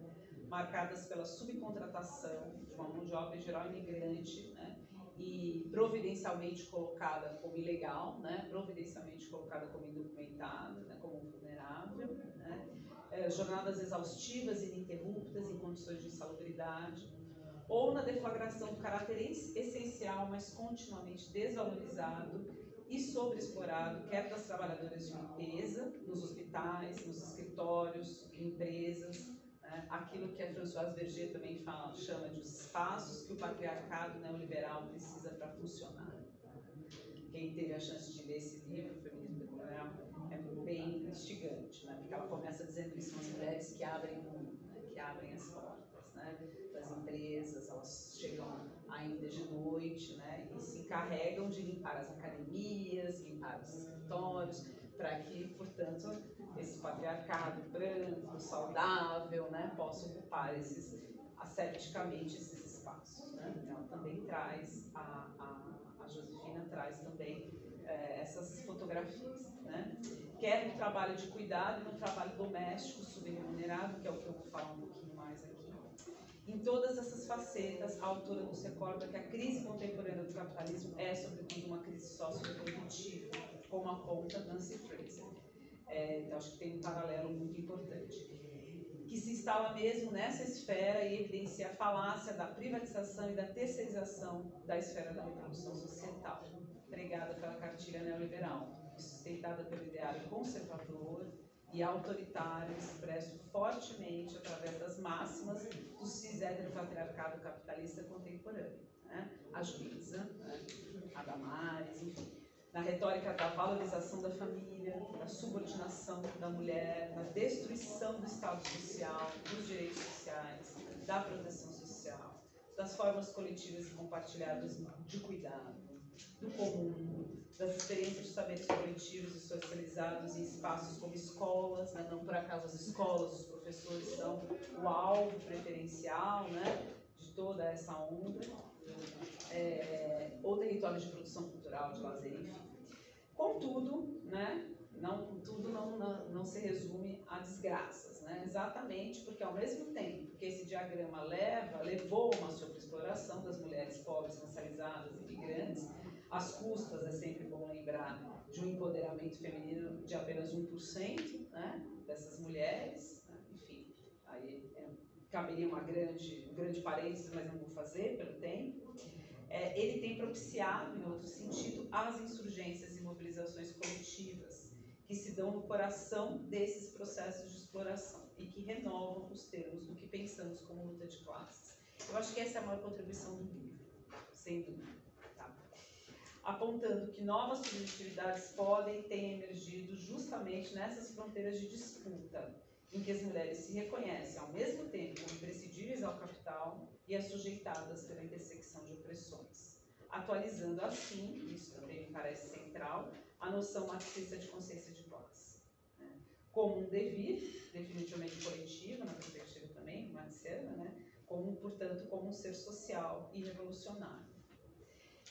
marcadas pela subcontratação de uma mão de obra em geral imigrante, né, e providencialmente colocada como ilegal, né, providencialmente colocada como indocumentada, né, como vulnerável, né, jornadas exaustivas e ininterruptas em condições de insalubridade, ou na deflagração do caráter essencial, mas continuamente desvalorizado e sobreexplorado, quer das trabalhadoras de limpeza, nos hospitais, nos escritórios, em empresas, né? Aquilo que a Françoise Berger também chama de os espaços que o patriarcado neoliberal precisa para funcionar. Quem teve a chance de ler esse livro, O Feminismo Decolonial, é bem instigante, né? Porque ela começa dizendo que são as mulheres que abrem o mundo, né? Que abrem as portas, né? Das empresas, elas chegam ainda de noite, né? E se encarregam de limpar as academias, limpar os escritórios, para que, portanto, esse patriarcado branco, saudável, né? Possa ocupar asepticamente esses espaços, né? Ela também traz, a Josefina traz também essas fotografias, né? Quer no trabalho de cuidado e no trabalho doméstico subremunerado, que é o que eu vou falar um pouquinho mais aqui. Em todas essas facetas, a autora nos recorda que a crise contemporânea do capitalismo é, sobretudo, uma crise socioprodutiva, como aponta Nancy Fraser. Então, acho que tem um paralelo muito importante, que se instala mesmo nessa esfera e evidencia a falácia da privatização e da terceirização da esfera da reprodução societal, pregada pela cartilha neoliberal, sustentada pelo ideário conservador e autoritário, expresso fortemente através das máximas do cis-heteropatriarcado capitalista contemporâneo, né? A Juíza, né? A Damares, enfim. Na retórica da valorização da família, da subordinação da mulher, da destruição do Estado social, dos direitos sociais, da proteção social, das formas coletivas e compartilhadas de cuidado, do comum, das experiências de saberes coletivos e socializados em espaços como escolas, né? Não por acaso as escolas, os professores são o alvo preferencial, né? De toda essa onda, ou territórios de produção cultural, de lazer, enfim. Contudo, né? Tudo não se resume a desgraças, né? Exatamente porque, ao mesmo tempo que esse diagrama levou a uma sobreexploração das mulheres pobres, racializadas e imigrantes, às custas, é sempre bom lembrar, de um empoderamento feminino de apenas 1%, né? Dessas mulheres, né? Enfim, aí caberia um grande parênteses, mas não vou fazer pelo tempo. Ele tem propiciado, em outro sentido, as insurgências e mobilizações coletivas que se dão no coração desses processos de exploração e que renovam os termos do que pensamos como luta de classes. Eu acho que essa é a maior contribuição do livro, sem dúvida. Tá? Apontando que novas subjetividades podem ter emergido justamente nessas fronteiras de disputa, em que as mulheres se reconhecem ao mesmo tempo como imprescindíveis ao capital e assujeitadas pela intersecção de opressões, atualizando assim, isso também me parece central, a noção marxista de consciência de classe, né? Como um devir, definitivamente coletivo, na perspectiva também marxiana, né? Portanto, como um ser social e revolucionário.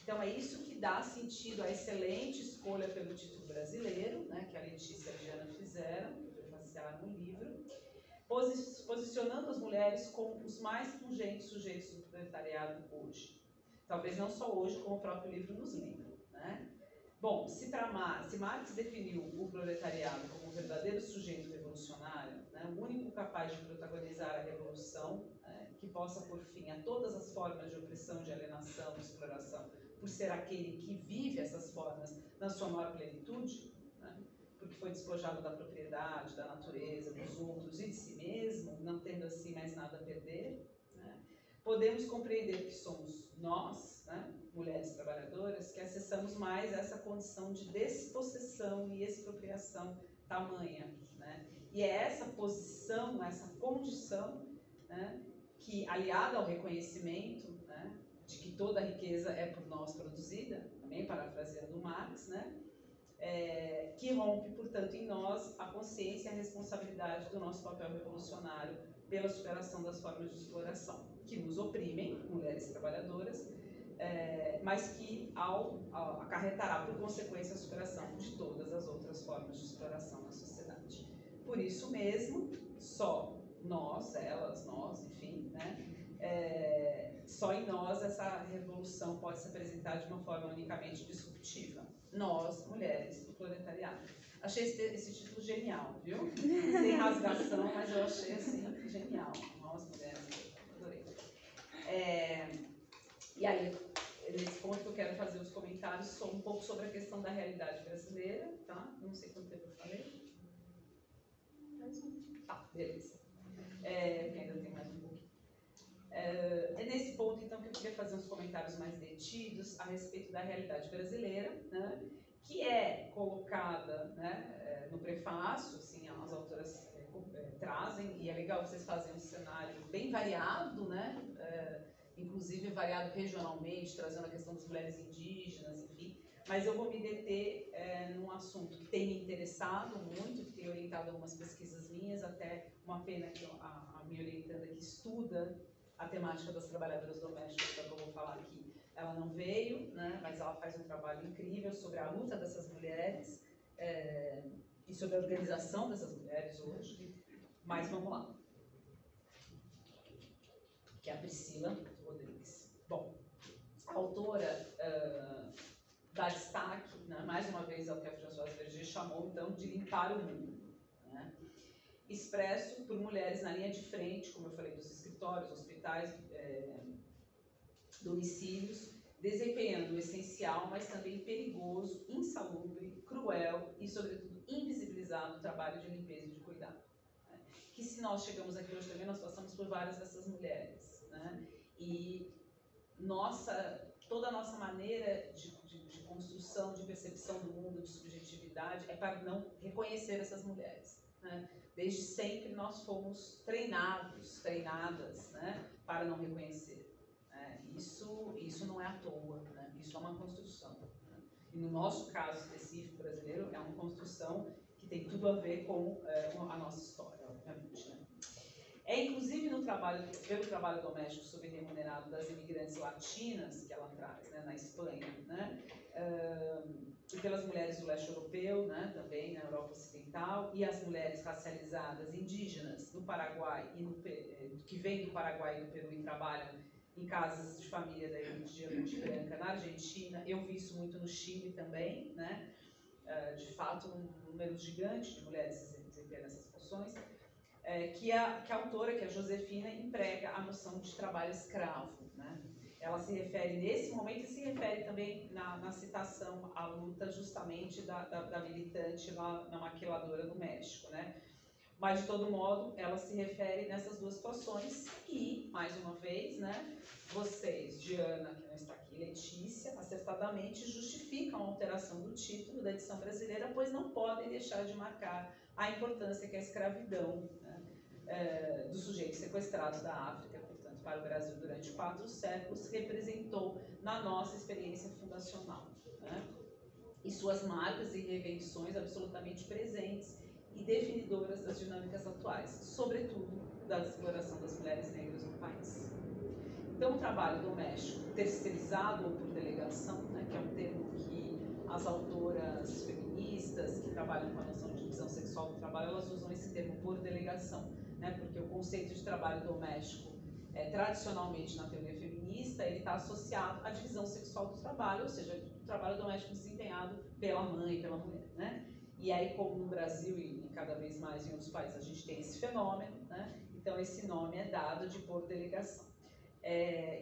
Então, é isso que dá sentido à excelente escolha pelo título brasileiro, né? Que a Letícia e a Diana fizeram, no livro, posicionando as mulheres como os mais pungentes sujeitos do proletariado hoje. Talvez não só hoje, como o próprio livro nos lembra, né? Bom, se Marx definiu o proletariado como um verdadeiro sujeito revolucionário, né, o único capaz de protagonizar a revolução, que possa pôr fim a todas as formas de opressão, de alienação, de exploração, por ser aquele que vive essas formas na sua maior plenitude, né, porque foi despojado da propriedade, da natureza, dos outros e de si mesmo, não tendo assim mais nada a perder, né, podemos compreender que somos nós, né, mulheres trabalhadoras, que acessamos mais essa condição de despossessão e expropriação tamanha, né? E é essa posição, essa condição, né, que, aliada ao reconhecimento, né, de que toda a riqueza é por nós produzida, também parafraseando Marx, né, que rompe, portanto, em nós a consciência e a responsabilidade do nosso papel revolucionário pela superação das formas de exploração, que nos oprimem, mulheres trabalhadoras, mas que acarretará por consequência a superação de todas as outras formas de exploração na sociedade. Por isso mesmo, só nós, elas, nós, enfim, né? Só em nós essa revolução pode se apresentar de uma forma unicamente disruptiva. Nós, mulheres do proletariado. Achei esse título genial, viu? Sem rasgação, mas eu achei assim, genial. Nós, mulheres, adorei. E aí, nesse ponto que eu quero fazer os comentários um pouco sobre a questão da realidade brasileira, tá? Não sei quanto tempo eu falei. Tá, beleza. Porque ainda tem mais um pouquinho. É nesse ponto, então, que eu queria fazer uns comentários mais detidos a respeito da realidade brasileira, né? Que é colocada, né, no prefácio, assim, as autoras trazem, e é legal que vocês fazem um cenário bem variado, né? Inclusive variado regionalmente, trazendo a questão das mulheres indígenas, enfim. Mas eu vou me deter num assunto que tem me interessado muito, que tem orientado algumas pesquisas minhas, até uma pena que a minha orientanda que estuda a temática das trabalhadoras domésticas, que eu vou falar aqui, ela não veio, né, mas ela faz um trabalho incrível sobre a luta dessas mulheres e sobre a organização dessas mulheres hoje. Mas vamos lá. Que é a Priscila Rodrigues. Bom, a autora dá destaque, né, mais uma vez, ao que a Françoise Verger chamou, então, de limpar o mundo, né, expresso por mulheres na linha de frente, como eu falei, dos escritórios, hospitais, domicílios, desempenhando o essencial, mas também perigoso, insalubre, cruel e, sobretudo, invisibilizado trabalho de limpeza e de cuidado. Né? Que se nós chegamos aqui hoje também, nós passamos por várias dessas mulheres. Né? E toda a nossa maneira de construção, de percepção do mundo, de subjetividade, é para não reconhecer essas mulheres. Né? Desde sempre nós fomos treinadas, né, para não reconhecer. Isso não é à toa, né? Isso é uma construção. Né? E no nosso caso específico brasileiro, é uma construção que tem tudo a ver com a nossa história, obviamente. Né? Inclusive pelo trabalho doméstico subremunerado das imigrantes latinas, que ela traz, né, na Espanha, né? E pelas mulheres do leste europeu, né, também na Europa Ocidental, e as mulheres racializadas indígenas no Paraguai, que vêm do Paraguai e do Peru e trabalham em casas de família da elite branca na Argentina. Eu vi isso muito no Chile também, né? De fato, um número gigante de mulheres desempenhando essas funções, que a autora, que é a Josefina, emprega a noção de trabalho escravo. Né? Ela se refere, nesse momento, e se refere também na citação à luta justamente da militante lá na maquiladora no México. Né? Mas, de todo modo, ela se refere nessas duas situações e, mais uma vez, né, vocês, Diana, que não está aqui, Letícia, acertadamente justificam a alteração do título da edição brasileira, pois não podem deixar de marcar a importância que a escravidão, né, do sujeito sequestrado da África, portanto, para o Brasil durante 4 séculos, representou na nossa experiência fundacional. Né? E suas marcas e reinvenções absolutamente presentes e definidoras das dinâmicas atuais, sobretudo da exploração das mulheres negras no país. Então, o trabalho doméstico terceirizado ou por delegação, né, que é um termo que as autoras feministas que trabalham com a noção de divisão sexual do trabalho, elas usam esse termo por delegação, né, porque o conceito de trabalho doméstico, tradicionalmente na teoria feminista, ele está associado à divisão sexual do trabalho, ou seja, o trabalho doméstico desempenhado pela mãe, pela mulher, né? E aí, como no Brasil e cada vez mais em outros países a gente tem esse fenômeno, né? Então esse nome é dado de por delegação.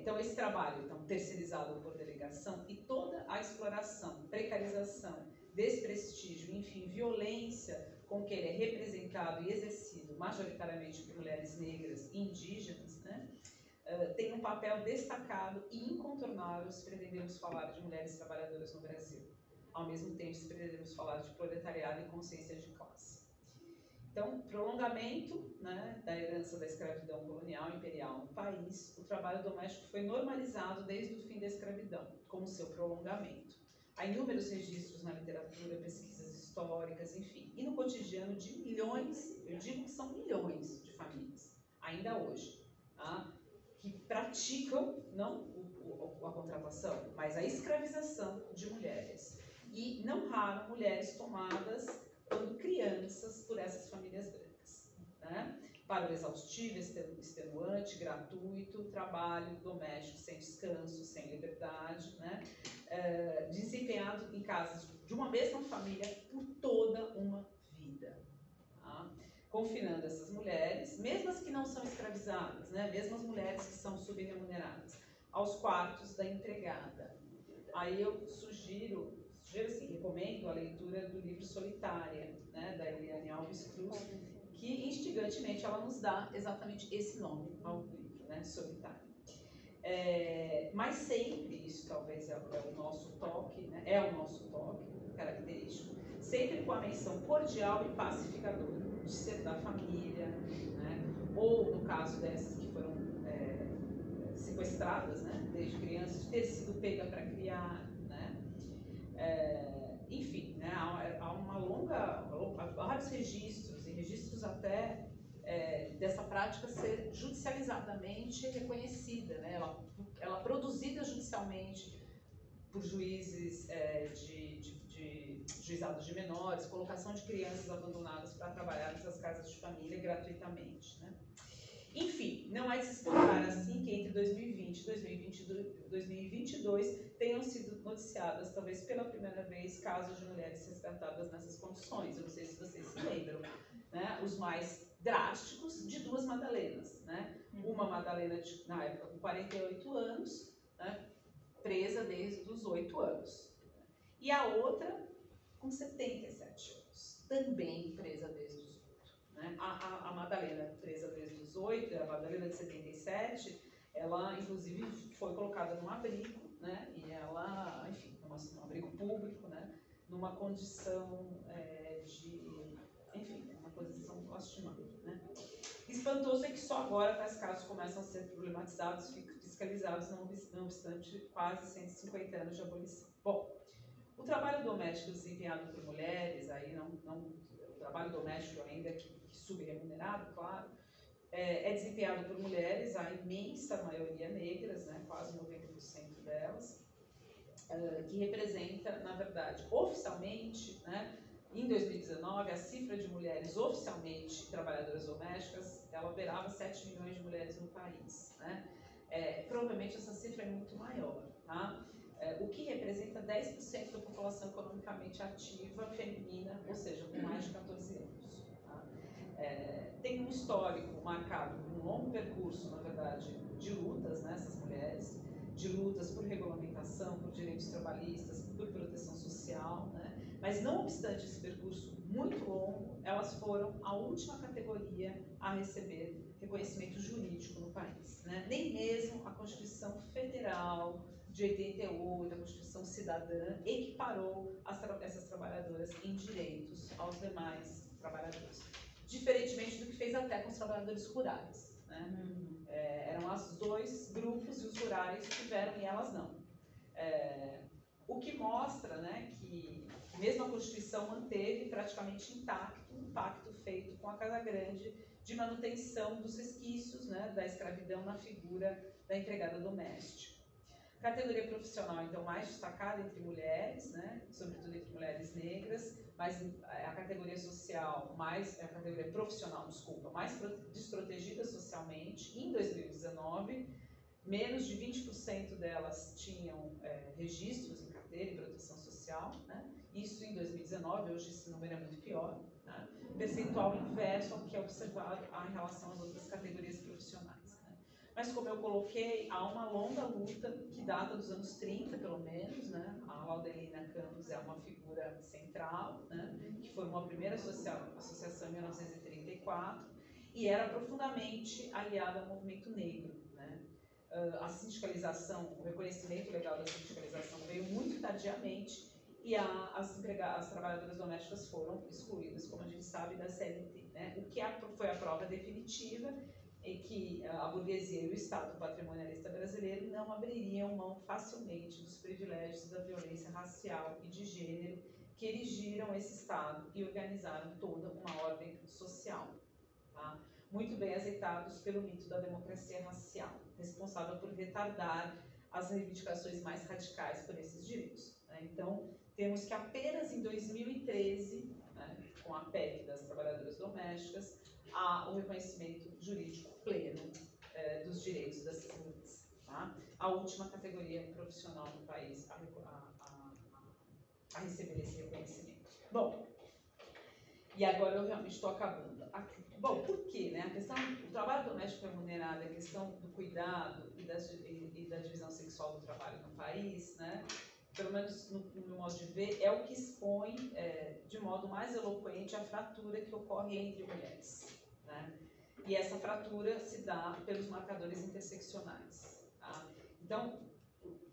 Então esse trabalho terceirizado por delegação e toda a exploração, precarização, desprestígio, enfim, violência com que ele é representado e exercido majoritariamente por mulheres negras e indígenas, né? Tem um papel destacado e incontornável se pretendermos falar de mulheres trabalhadoras no Brasil. Ao mesmo tempo, se pretendemos falar de proletariado e consciência de classe. Então, prolongamento, né, da herança da escravidão colonial e imperial no país, o trabalho doméstico foi normalizado desde o fim da escravidão, como seu prolongamento. Há inúmeros registros na literatura, pesquisas históricas, enfim, e no cotidiano de milhões, eu digo que são milhões de famílias, ainda hoje, tá, que praticam, não a contratação, mas a escravização de mulheres. E não raro mulheres tomadas quando crianças por essas famílias brancas. Né? para o exaustivo, extenuante, gratuito, trabalho doméstico sem descanso, sem liberdade, né? Desempenhado em casas de uma mesma família por toda uma vida, tá? Confinando essas mulheres, mesmo as que não são escravizadas, né? Mesmo as mulheres que são subremuneradas, aos quartos da empregada. Aí eu sugiro assim, recomendo a leitura do livro Solitária, né, da Eliane Alves Cruz, que instigantemente ela nos dá exatamente esse nome ao livro, né, Solitária. Mas sempre, isso talvez é o nosso toque, né, característico, sempre com a menção cordial e pacificadora, de ser da família, né, ou no caso dessas que foram sequestradas, né, desde crianças, de ter sido pega para criar, né, enfim, né, há uma há vários registros, e registros até dessa prática ser judicializadamente reconhecida, né, ela produzida judicialmente por juízes de juizados de menores, colocação de crianças abandonadas para trabalhar nessas casas de família gratuitamente, né. Enfim, não é de se espantar assim que entre 2020 e 2022 tenham sido noticiadas, talvez pela primeira vez, casos de mulheres resgatadas nessas condições. Eu não sei se vocês se lembram, né? Os mais drásticos de duas Madalenas, né? Uma Madalena, na época, com 48 anos, né? Presa desde os 8 anos. E a outra com 77 anos, também presa desde os 8. Né? A Madalena, presa desde os 8, a Madalena de 77, ela inclusive foi colocada num abrigo, né? E ela, enfim, um abrigo público, né? Numa condição enfim, uma posição lastimável, né? Espantoso é que só agora tais casos começam a ser problematizados, fiscalizados, não obstante quase 150 anos de abolição. Bom, o trabalho doméstico desempenhado por mulheres, aí o trabalho doméstico ainda que subremunerado, claro, é desempenhado por mulheres, a imensa maioria negras, né, quase 90% delas, que representa, na verdade, oficialmente, né, em 2019, a cifra de mulheres oficialmente trabalhadoras domésticas, ela beirava 7 milhões de mulheres no país, né? Provavelmente essa cifra é muito maior, tá? O que representa 10% da população economicamente ativa feminina, ou seja, com mais de 14 anos. Tá? Tem um histórico marcado por um longo percurso, na verdade, de lutas, né, essas mulheres, de lutas por regulamentação, por direitos trabalhistas, por proteção social, né? Mas não obstante esse percurso muito longo, elas foram a última categoria a receber reconhecimento jurídico no país, né? Nem mesmo a Constituição Federal de 88, a Constituição Cidadã, equiparou essas trabalhadoras em direitos aos demais trabalhadores. Diferentemente do que fez até com os trabalhadores rurais, né? Eram os dois grupos e os rurais tiveram e elas não. O que mostra, né, que mesmo a Constituição manteve praticamente intacto um pacto feito com a Casa Grande de manutenção dos resquícios, né, da escravidão na figura da empregada doméstica. Categoria profissional, então, mais destacada entre mulheres, né, sobretudo entre mulheres negras, mas a categoria social, a categoria profissional, desculpa, mais desprotegida socialmente. Em 2019, menos de 20% delas tinham registros em carteira e proteção social, né? Isso em 2019, hoje esse número é muito pior, né? Percentual inverso ao que é observado em relação às outras categorias profissionais, né? Mas como eu coloquei, há uma longa luta que data dos anos 30, pelo menos, né? A Laudelina Campos é uma figura central, né? Que formou a primeira associação em 1934 e era profundamente aliada ao movimento negro, né? A sindicalização, o reconhecimento legal da sindicalização veio muito tardiamente e as trabalhadoras domésticas foram excluídas, como a gente sabe, da CLT, né? O que foi a prova definitiva é que a burguesia e o Estado patrimonialista brasileiro não abririam mão facilmente dos privilégios da violência racial e de gênero que erigiram esse Estado e organizaram toda uma ordem social, tá? Muito bem azeitados pelo mito da democracia racial, responsável por retardar as reivindicações mais radicais por esses direitos, né? Então, temos que apenas em 2013, né, com a PEC das trabalhadoras domésticas, o reconhecimento jurídico pleno dos direitos dessas mulheres. Tá? A última categoria profissional do país a receber esse reconhecimento. Bom, e agora eu realmente estou acabando. Bom, por quê? Né? A questão do trabalho doméstico remunerado, a questão do cuidado e da divisão sexual do trabalho no país, né? Pelo menos no meu modo de ver, é o que expõe de modo mais eloquente a fratura que ocorre entre mulheres. Né? E essa fratura se dá pelos marcadores interseccionais. Tá? Então,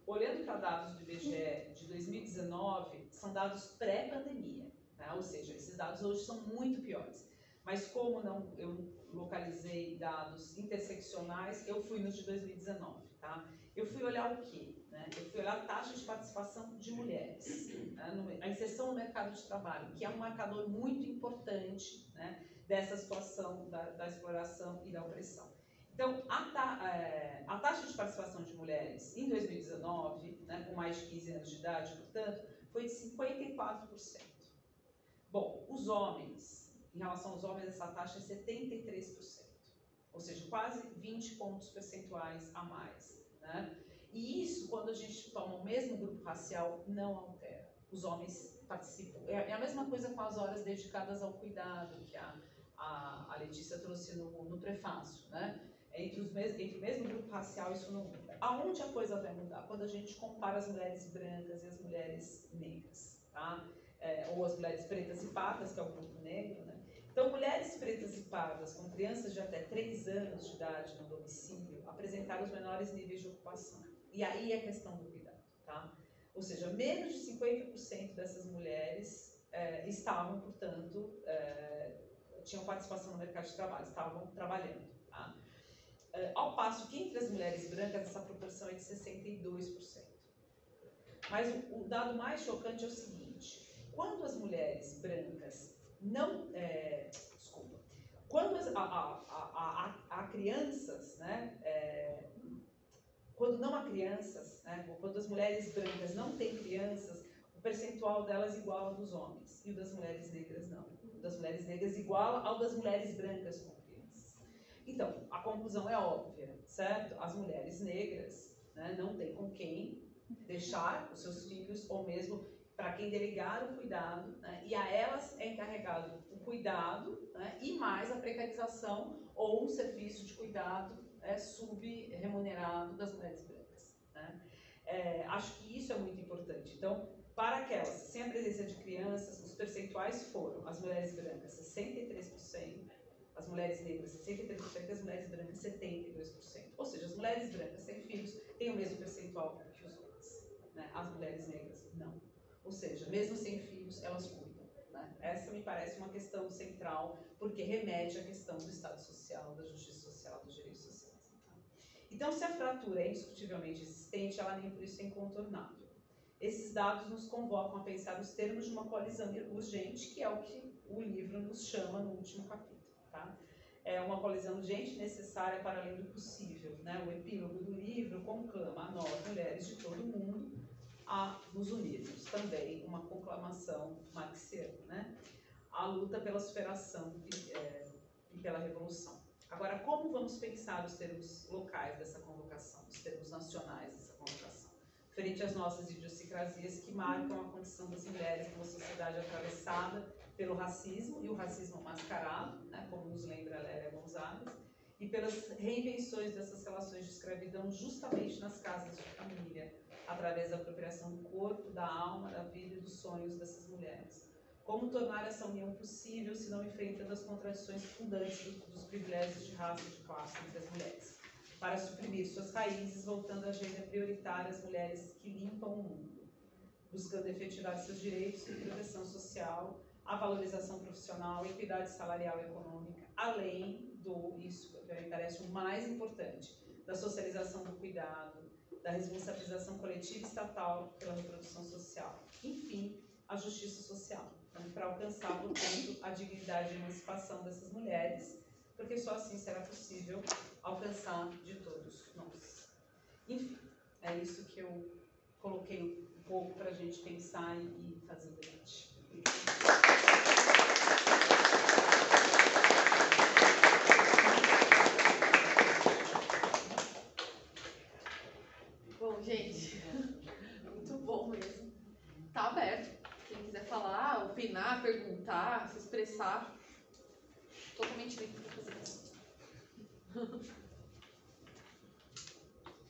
olhando para dados do IBGE de 2019, são dados pré-pandemia, tá? Ou seja, esses dados hoje são muito piores. Mas como eu localizei dados interseccionais, eu fui nos de 2019, tá? Eu fui olhar o quê? Né? Eu fui olhar a taxa de participação de mulheres, né? A inserção no mercado de trabalho, que é um marcador muito importante, né? Dessa situação da exploração e da opressão. Então, a taxa de participação de mulheres em 2019, né, com mais de 15 anos de idade, portanto, foi de 54%. Bom, os homens, em relação aos homens, essa taxa é 73%, ou seja, quase 20 pontos percentuais a mais. Né? E isso, quando a gente toma o mesmo grupo racial, não altera. Os homens participam. É a mesma coisa com as horas dedicadas ao cuidado, que a Letícia trouxe no prefácio. Né? Entre o mesmo grupo racial, isso não muda. Aonde a coisa vai mudar? Quando a gente compara as mulheres brancas e as mulheres negras. Tá? Ou as mulheres pretas e pardas, que é o grupo negro, né? Então, mulheres pretas e pardas com crianças de até 3 anos de idade no domicílio apresentaram os menores níveis de ocupação. E aí é a questão do cuidado, tá? Ou seja, menos de 50% dessas mulheres estavam, portanto, tinham participação no mercado de trabalho, estavam trabalhando, tá? Ao passo que entre as mulheres brancas essa proporção é de 62%. Mas o dado mais chocante é o seguinte: quando as mulheres brancas quando há crianças, né, quando não há crianças, né, quando as mulheres brancas não têm crianças, o percentual delas iguala ao dos homens, e o das mulheres negras não. O das mulheres negras iguala ao das mulheres brancas com crianças. Então, a conclusão é óbvia, certo? As mulheres negras, né, não têm com quem deixar os seus filhos, ou mesmo para quem delegar o cuidado, né, e a elas é encarregado o cuidado, né, e mais a precarização ou um serviço de cuidado subremunerado das mulheres brancas. Né. Acho que isso é muito importante. Então, para aquelas sem a presença de crianças, os percentuais foram: as mulheres brancas 63%, as mulheres negras 63% e as mulheres brancas 72%. Ou seja, as mulheres brancas sem filhos têm o mesmo percentual que os homens, né. As mulheres negras não. Ou seja, mesmo sem filhos, elas cuidam. Né? Essa me parece uma questão central, porque remete à questão do Estado social, da justiça social, dos direitos sociais. Tá? Então, se a fratura é indiscutivelmente existente, ela nem por isso é incontornável. Esses dados nos convocam a pensar os termos de uma coalizão urgente, que é o que o livro nos chama no último capítulo. Tá? É uma coalizão urgente necessária para além do possível. Né? O epílogo do livro conclama a nós, mulheres de todo o mundo, a nos unirmos. Também uma conclamação marxiana, né? A luta pela superação e pela revolução. Agora, como vamos pensar os termos locais dessa convocação, os termos nacionais dessa convocação, frente às nossas idiosincrasias que marcam a condição das mulheres numa sociedade atravessada pelo racismo, e o racismo mascarado, né, como nos lembra Lélia Gonzalez, e pelas reinvenções dessas relações de escravidão justamente nas casas de família, através da apropriação do corpo, da alma, da vida e dos sonhos dessas mulheres. Como tornar essa união possível se não enfrentando as contradições fundantes dos privilégios de raça e de classe entre as mulheres, para suprimir suas raízes, voltando à agenda prioritária às mulheres que limpam o mundo, buscando efetivar seus direitos de proteção social, a valorização profissional, a equidade salarial e econômica, além isso que me parece o mais importante, da socialização do cuidado, da responsabilização coletiva e estatal pela reprodução social. Enfim, a justiça social, né, para alcançar, portanto, a dignidade e a emancipação dessas mulheres, porque só assim será possível alcançar de todos nós. Enfim, é isso que eu coloquei um pouco para a gente pensar e fazer o debate. Obrigada. começar. Totalmente livre para fazer isso.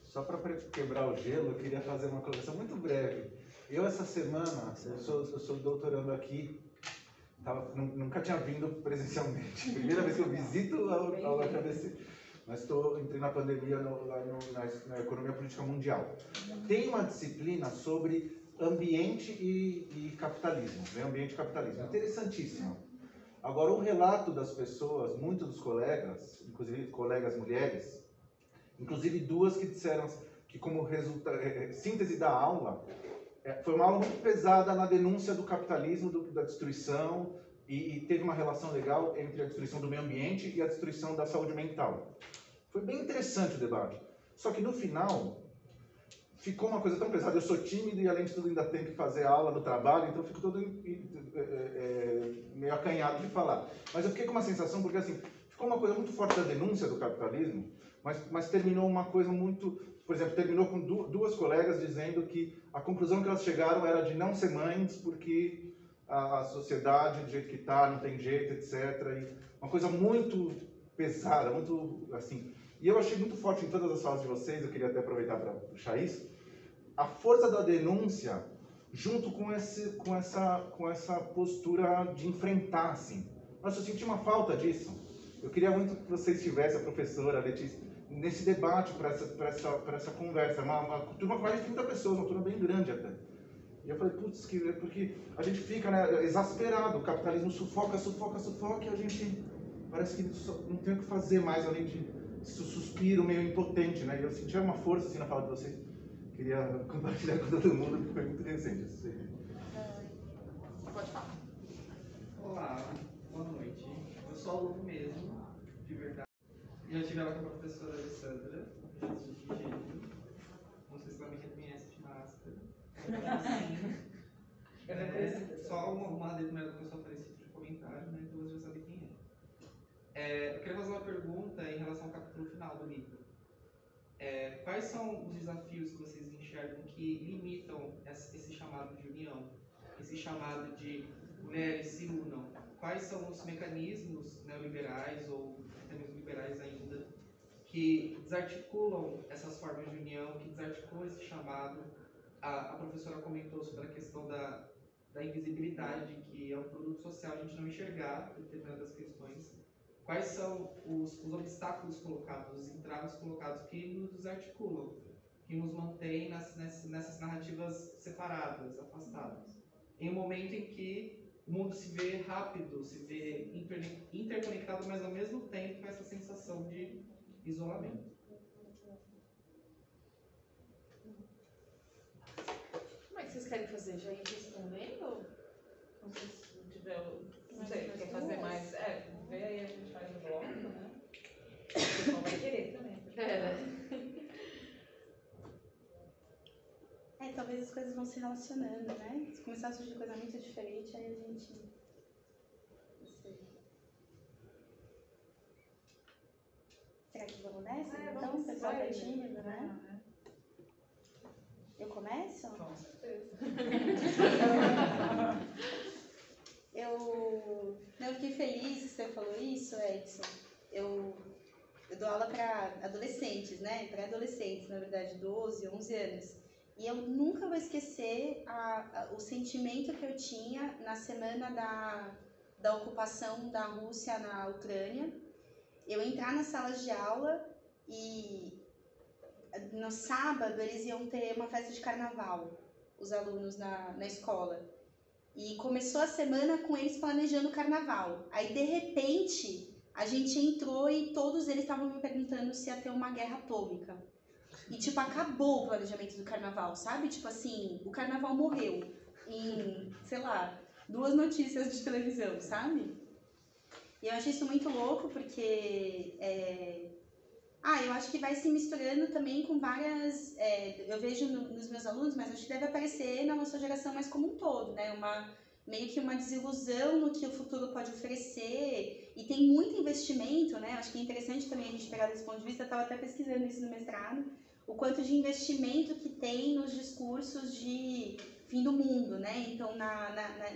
Só para quebrar o gelo, eu queria fazer uma colocação muito breve. Eu, essa semana, eu sou doutorando aqui, nunca tinha vindo presencialmente. Primeira vez que eu visito a UFABC. Mas entrei na pandemia na economia política mundial. Tem uma disciplina sobre ambiente e capitalismo, meio ambiente e capitalismo. Interessantíssima. Agora, o relato das pessoas, muitos dos colegas, inclusive colegas mulheres, inclusive duas que disseram que como síntese da aula, foi uma aula muito pesada na denúncia do capitalismo, da destruição, e teve uma relação legal entre a destruição do meio ambiente e a destruição da saúde mental. Foi bem interessante o debate. Só que no final, ficou uma coisa tão pesada. Eu sou tímido e além de tudo ainda tenho que fazer aula no trabalho, então eu fico todo meio acanhado de falar. Mas eu fiquei com uma sensação, porque assim, ficou uma coisa muito forte da denúncia do capitalismo, mas terminou uma coisa muito... Por exemplo, terminou com duas colegas dizendo que a conclusão que elas chegaram era de não ser mães porque a sociedade do jeito que está, não tem jeito, etc. E uma coisa muito pesada, muito assim... E eu achei muito forte em todas as falas de vocês, eu queria até aproveitar para puxar isso, a força da denúncia junto com essa postura de enfrentar, assim. Nossa, eu senti uma falta disso. Eu queria muito que vocês tivessem, a professora, a Letícia, nesse debate, para essa conversa. Uma turma com mais de 30 pessoas, uma turma bem grande até. E eu falei, putz, porque a gente fica, né, exasperado, o capitalismo sufoca, e a gente parece que não tem o que fazer mais, além de suspiro meio impotente, né? E eu senti uma força assim na fala de vocês. Queria compartilhar com todo mundo, porque foi muito recente isso aí. Pode falar. Olá, boa noite. Eu sou aluno mesmo, de verdade. E eu estive lá com a professora Alessandra, de Gênero. Não sei se ela me reconhece de máscara. Só uma adendo nela que eu só falei esse tipo de comentário, né? Então você já sabe quem é. Eu queria fazer uma pergunta em relação ao capítulo final do livro. Quais são os desafios que vocês enxergam que limitam esse chamado de união, esse chamado de mulheres se unam? Quais são os mecanismos neoliberais ou até mesmo liberais ainda que desarticulam essas formas de união, que desarticulam esse chamado? A professora comentou sobre a questão da invisibilidade, que é um produto social, a gente não enxergar determinadas questões. Quais são os obstáculos colocados, os entraves colocados que nos desarticulam, que nos mantêm nessas narrativas separadas, afastadas? Em um momento em que o mundo se vê rápido, se vê interconectado, mas ao mesmo tempo com essa sensação de isolamento. Como é que vocês querem fazer? Já ir respondendo? Não sei se tiver... Não sei, quer fazer mais... Vê aí, a gente faz no bloco, né? O pessoal vai querer também. Talvez as coisas vão se relacionando, né? Se começar a surgir coisa muito diferente, aí a gente... Não sei. Será que vamos nessa? Então, o pessoal tá tímido, né? Eu começo? Com certeza. Eu fiquei feliz que você falou isso, Edson. Eu dou aula para adolescentes, né? Pré-adolescentes, na verdade, 12, 11 anos. E eu nunca vou esquecer o sentimento que eu tinha na semana da ocupação da Rússia na Ucrânia. Eu entrar nas salas de aula e no sábado eles iam ter uma festa de carnaval, os alunos na escola. E começou a semana com eles planejando o carnaval. Aí, de repente, a gente entrou e todos eles estavam me perguntando se ia ter uma guerra atômica. E, tipo, acabou o planejamento do carnaval, sabe? Tipo assim, o carnaval morreu em, sei lá, 2 notícias de televisão, sabe? E eu achei isso muito louco porque... eu acho que vai se misturando também com várias... eu vejo nos meus alunos, mas acho que deve aparecer na nossa geração mais como um todo, né? Meio que uma desilusão no que o futuro pode oferecer. E tem muito investimento, né? Acho que é interessante também a gente pegar desse ponto de vista. Eu estava até pesquisando isso no mestrado. O quanto de investimento que tem nos discursos de fim do mundo, né? Então,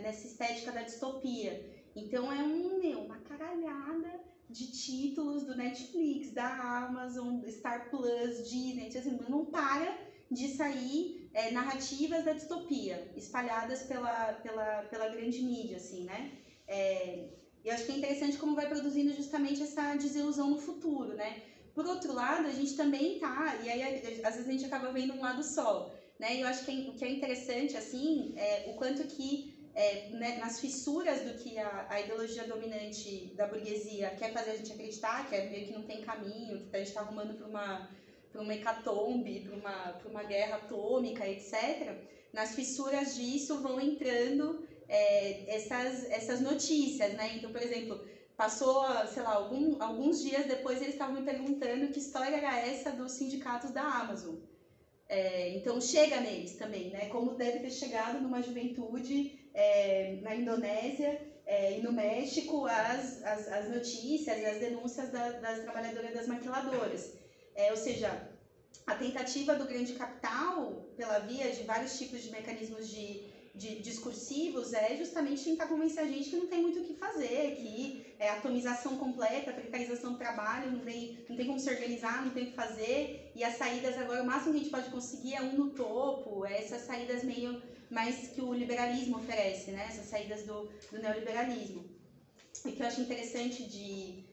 nessa estética da distopia. Então é uma caralhada de títulos do Netflix, da Amazon, Star Plus, Disney, assim, não para de sair narrativas da distopia, espalhadas pela grande mídia, assim, né? Eu acho que é interessante como vai produzindo justamente essa desilusão no futuro, né? Por outro lado, a gente também tá, e aí às vezes a gente acaba vendo um lado só, né? E eu acho que o que é interessante, assim, é o quanto que né, nas fissuras do que a ideologia dominante da burguesia quer fazer a gente acreditar, que é meio que não tem caminho, que a gente está arrumando para uma hecatombe, para uma guerra atômica, etc. Nas fissuras disso vão entrando essas notícias, né? Então, por exemplo, passou, sei lá, alguns dias depois eles estavam me perguntando que história era essa dos sindicatos da Amazon. Então chega neles também, né? Como deve ter chegado numa juventude na Indonésia e no México as notícias e as denúncias das trabalhadoras das maquiladoras. Ou seja, a tentativa do grande capital, pela via de vários tipos de mecanismos de discursivos, é justamente tentar convencer a gente que não tem muito o que fazer, que atomização completa, precarização do trabalho, não tem como se organizar, não tem o que fazer, e as saídas agora, o máximo que a gente pode conseguir é no topo, essas saídas meio mais que o liberalismo oferece, né? Essas saídas do neoliberalismo. E que eu acho interessante que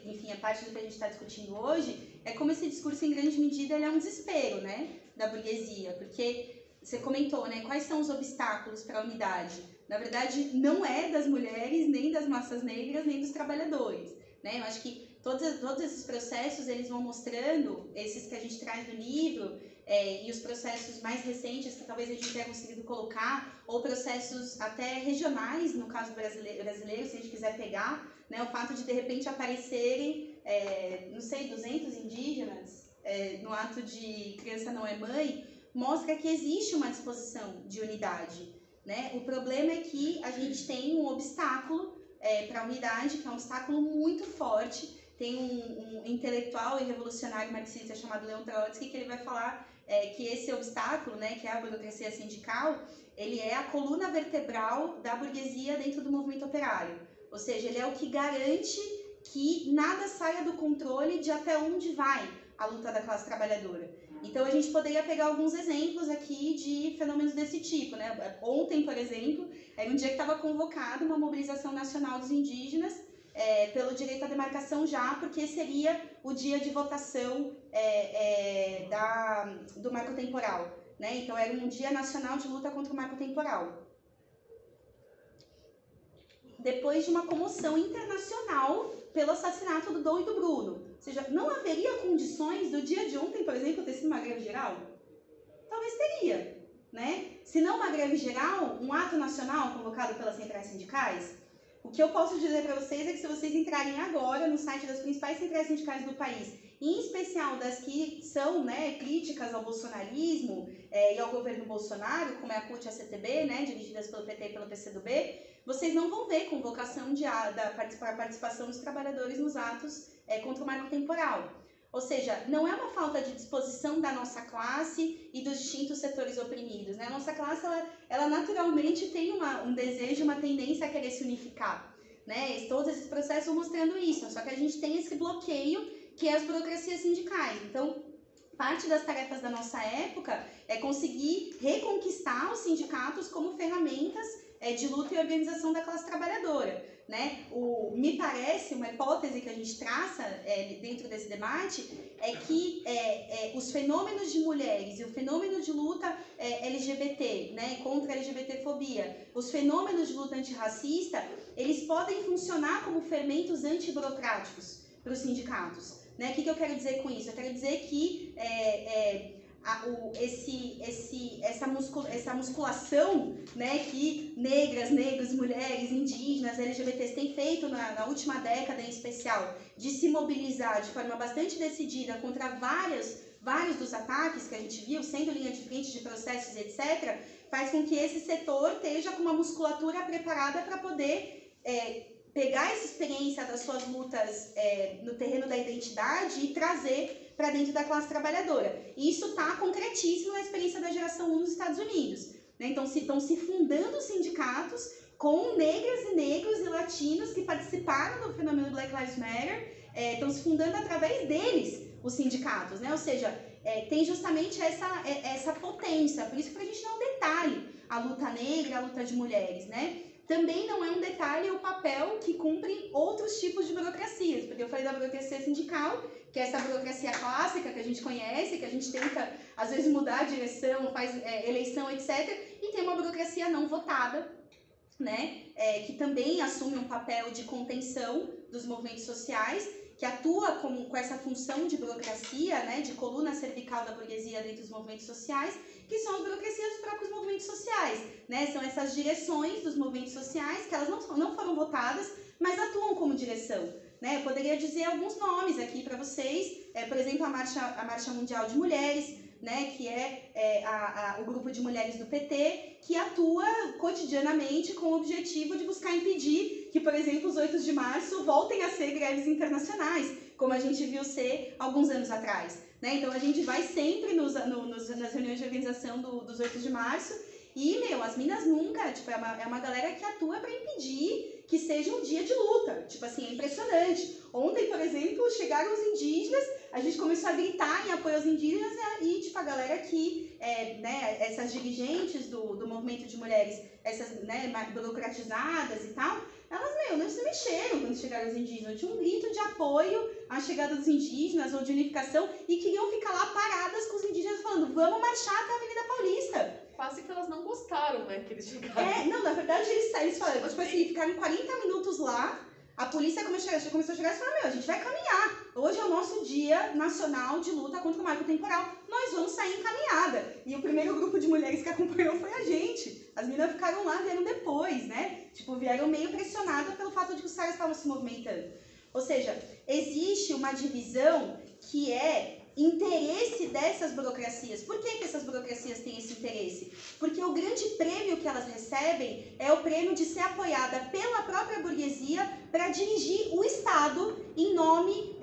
enfim, a parte do que a gente está discutindo hoje é como esse discurso, em grande medida, ele é um desespero, né, da burguesia, porque você comentou, né, quais são os obstáculos para a unidade. Na verdade, não é das mulheres, nem das massas negras, nem dos trabalhadores, né? Eu acho que todos esses processos, eles vão mostrando, esses que a gente traz no livro, e os processos mais recentes que talvez a gente tenha conseguido colocar, ou processos até regionais, no caso brasileiro, se a gente quiser pegar, né, o fato de repente aparecerem, não sei, 200 indígenas no ato de Criança Não é Mãe, mostra que existe uma disposição de unidade, né? O problema é que a gente tem um obstáculo para a unidade, que é um obstáculo muito forte. Tem um intelectual e revolucionário marxista chamado Leon Trotsky, que ele vai falar que esse obstáculo, né, que é a burocracia sindical, ele é a coluna vertebral da burguesia dentro do movimento operário. Ou seja, ele é o que garante que nada saia do controle de até onde vai a luta da classe trabalhadora. Então, a gente poderia pegar alguns exemplos aqui de fenômenos desse tipo, né? Ontem, por exemplo, era um dia que estava convocada uma mobilização nacional dos indígenas pelo direito à demarcação já, porque seria o dia de votação do marco temporal, né? Então, era um dia nacional de luta contra o marco temporal. Depois de uma comoção internacional pelo assassinato do Dom e do Bruno. Ou seja, não haveria condições do dia de ontem, por exemplo, ter sido uma greve geral? Talvez teria, né? Se não uma greve geral, um ato nacional convocado pelas centrais sindicais. O que eu posso dizer para vocês é que se vocês entrarem agora no site das principais centrais sindicais do país, em especial das que são, né, críticas ao bolsonarismo e ao governo Bolsonaro, como é a CUT e a CTB, né, dirigidas pelo PT e pelo PCdoB, vocês não vão ver convocação da participação dos trabalhadores nos atos contra o marco temporal. Ou seja, não é uma falta de disposição da nossa classe e dos distintos setores oprimidos, né? A nossa classe, ela naturalmente tem um desejo, uma tendência a querer se unificar, né? Todos esses processos vão mostrando isso, só que a gente tem esse bloqueio que é as burocracias sindicais. Então, parte das tarefas da nossa época é conseguir reconquistar os sindicatos como ferramentas de luta e organização da classe trabalhadora, né? Me parece, uma hipótese que a gente traça dentro desse debate é que os fenômenos de mulheres e o fenômeno de luta LGBT, né, contra a LGBTfobia, os fenômenos de luta antirracista, eles podem funcionar como fermentos antiburocráticos para os sindicatos, né? O que eu quero dizer com isso? Eu quero dizer que essa musculação, né, que negros, mulheres, indígenas, LGBTs têm feito na última década em especial, de se mobilizar de forma bastante decidida contra vários dos ataques que a gente viu, sendo linha de frente de processos, etc., faz com que esse setor esteja com uma musculatura preparada para poder pegar essa experiência das suas lutas no terreno da identidade e trazer para dentro da classe trabalhadora. E isso está concretíssimo na experiência da geração 1 nos Estados Unidos, né? Então, estão se fundando sindicatos com negras e negros e latinos que participaram do fenômeno Black Lives Matter, estão se fundando através deles, os sindicatos, né? Ou seja, tem justamente essa potência, por isso que pra gente não é um detalhe a luta negra, a luta de mulheres, né? Também não é um detalhe o papel que cumprem outros tipos de burocracias, porque eu falei da burocracia sindical, que é essa burocracia clássica que a gente conhece, que a gente tenta, às vezes, mudar a direção, faz eleição, etc. E tem uma burocracia não votada, né? Que também assume um papel de contenção dos movimentos sociais, que atua com essa função de burocracia, né? De coluna cervical da burguesia dentro dos movimentos sociais, que são as burocracias dos próprios movimentos sociais, né? São essas direções dos movimentos sociais, que elas não foram votadas, mas atuam como direção, né? Eu poderia dizer alguns nomes aqui para vocês, por exemplo, a Marcha Mundial de Mulheres, né? Que é o grupo de mulheres do PT, que atua cotidianamente com o objetivo de buscar impedir que, por exemplo, os 8 de março voltem a ser greves internacionais, como a gente viu ser alguns anos atrás. Né? Então a gente vai sempre nas reuniões de organização dos 8 de março e, as minas nunca, tipo, é uma galera que atua para impedir que seja um dia de luta. Tipo assim, é impressionante. Ontem, por exemplo, chegaram os indígenas, a gente começou a gritar em apoio aos indígenas e, tipo, a galera que, essas dirigentes do movimento de mulheres, essas, né, burocratizadas e tal, elas, não se mexeram quando chegaram os indígenas. Tinha um grito de apoio à chegada dos indígenas ou de unificação e queriam ficar lá paradas com os indígenas falando, vamos marchar até a Avenida Paulista. Quase que elas não gostaram, né, que eles chegaram. Não, na verdade eles falaram, tipo assim, ficaram 40 minutos lá, a polícia começou a chegar e falou, a gente vai caminhar. Hoje é o nosso dia nacional de luta contra o marco temporal. Nós vamos sair em caminhada. E o primeiro grupo de mulheres que acompanhou foi a gente. As meninas ficaram lá, vieram depois, né? Tipo, vieram meio pressionadas pelo fato de que os caras estavam se movimentando. Ou seja, existe uma divisão que é interesse dessas burocracias. Por que essas burocracias têm esse interesse? Porque o grande prêmio que elas recebem é o prêmio de ser apoiada pela própria burguesia para dirigir o Estado em nome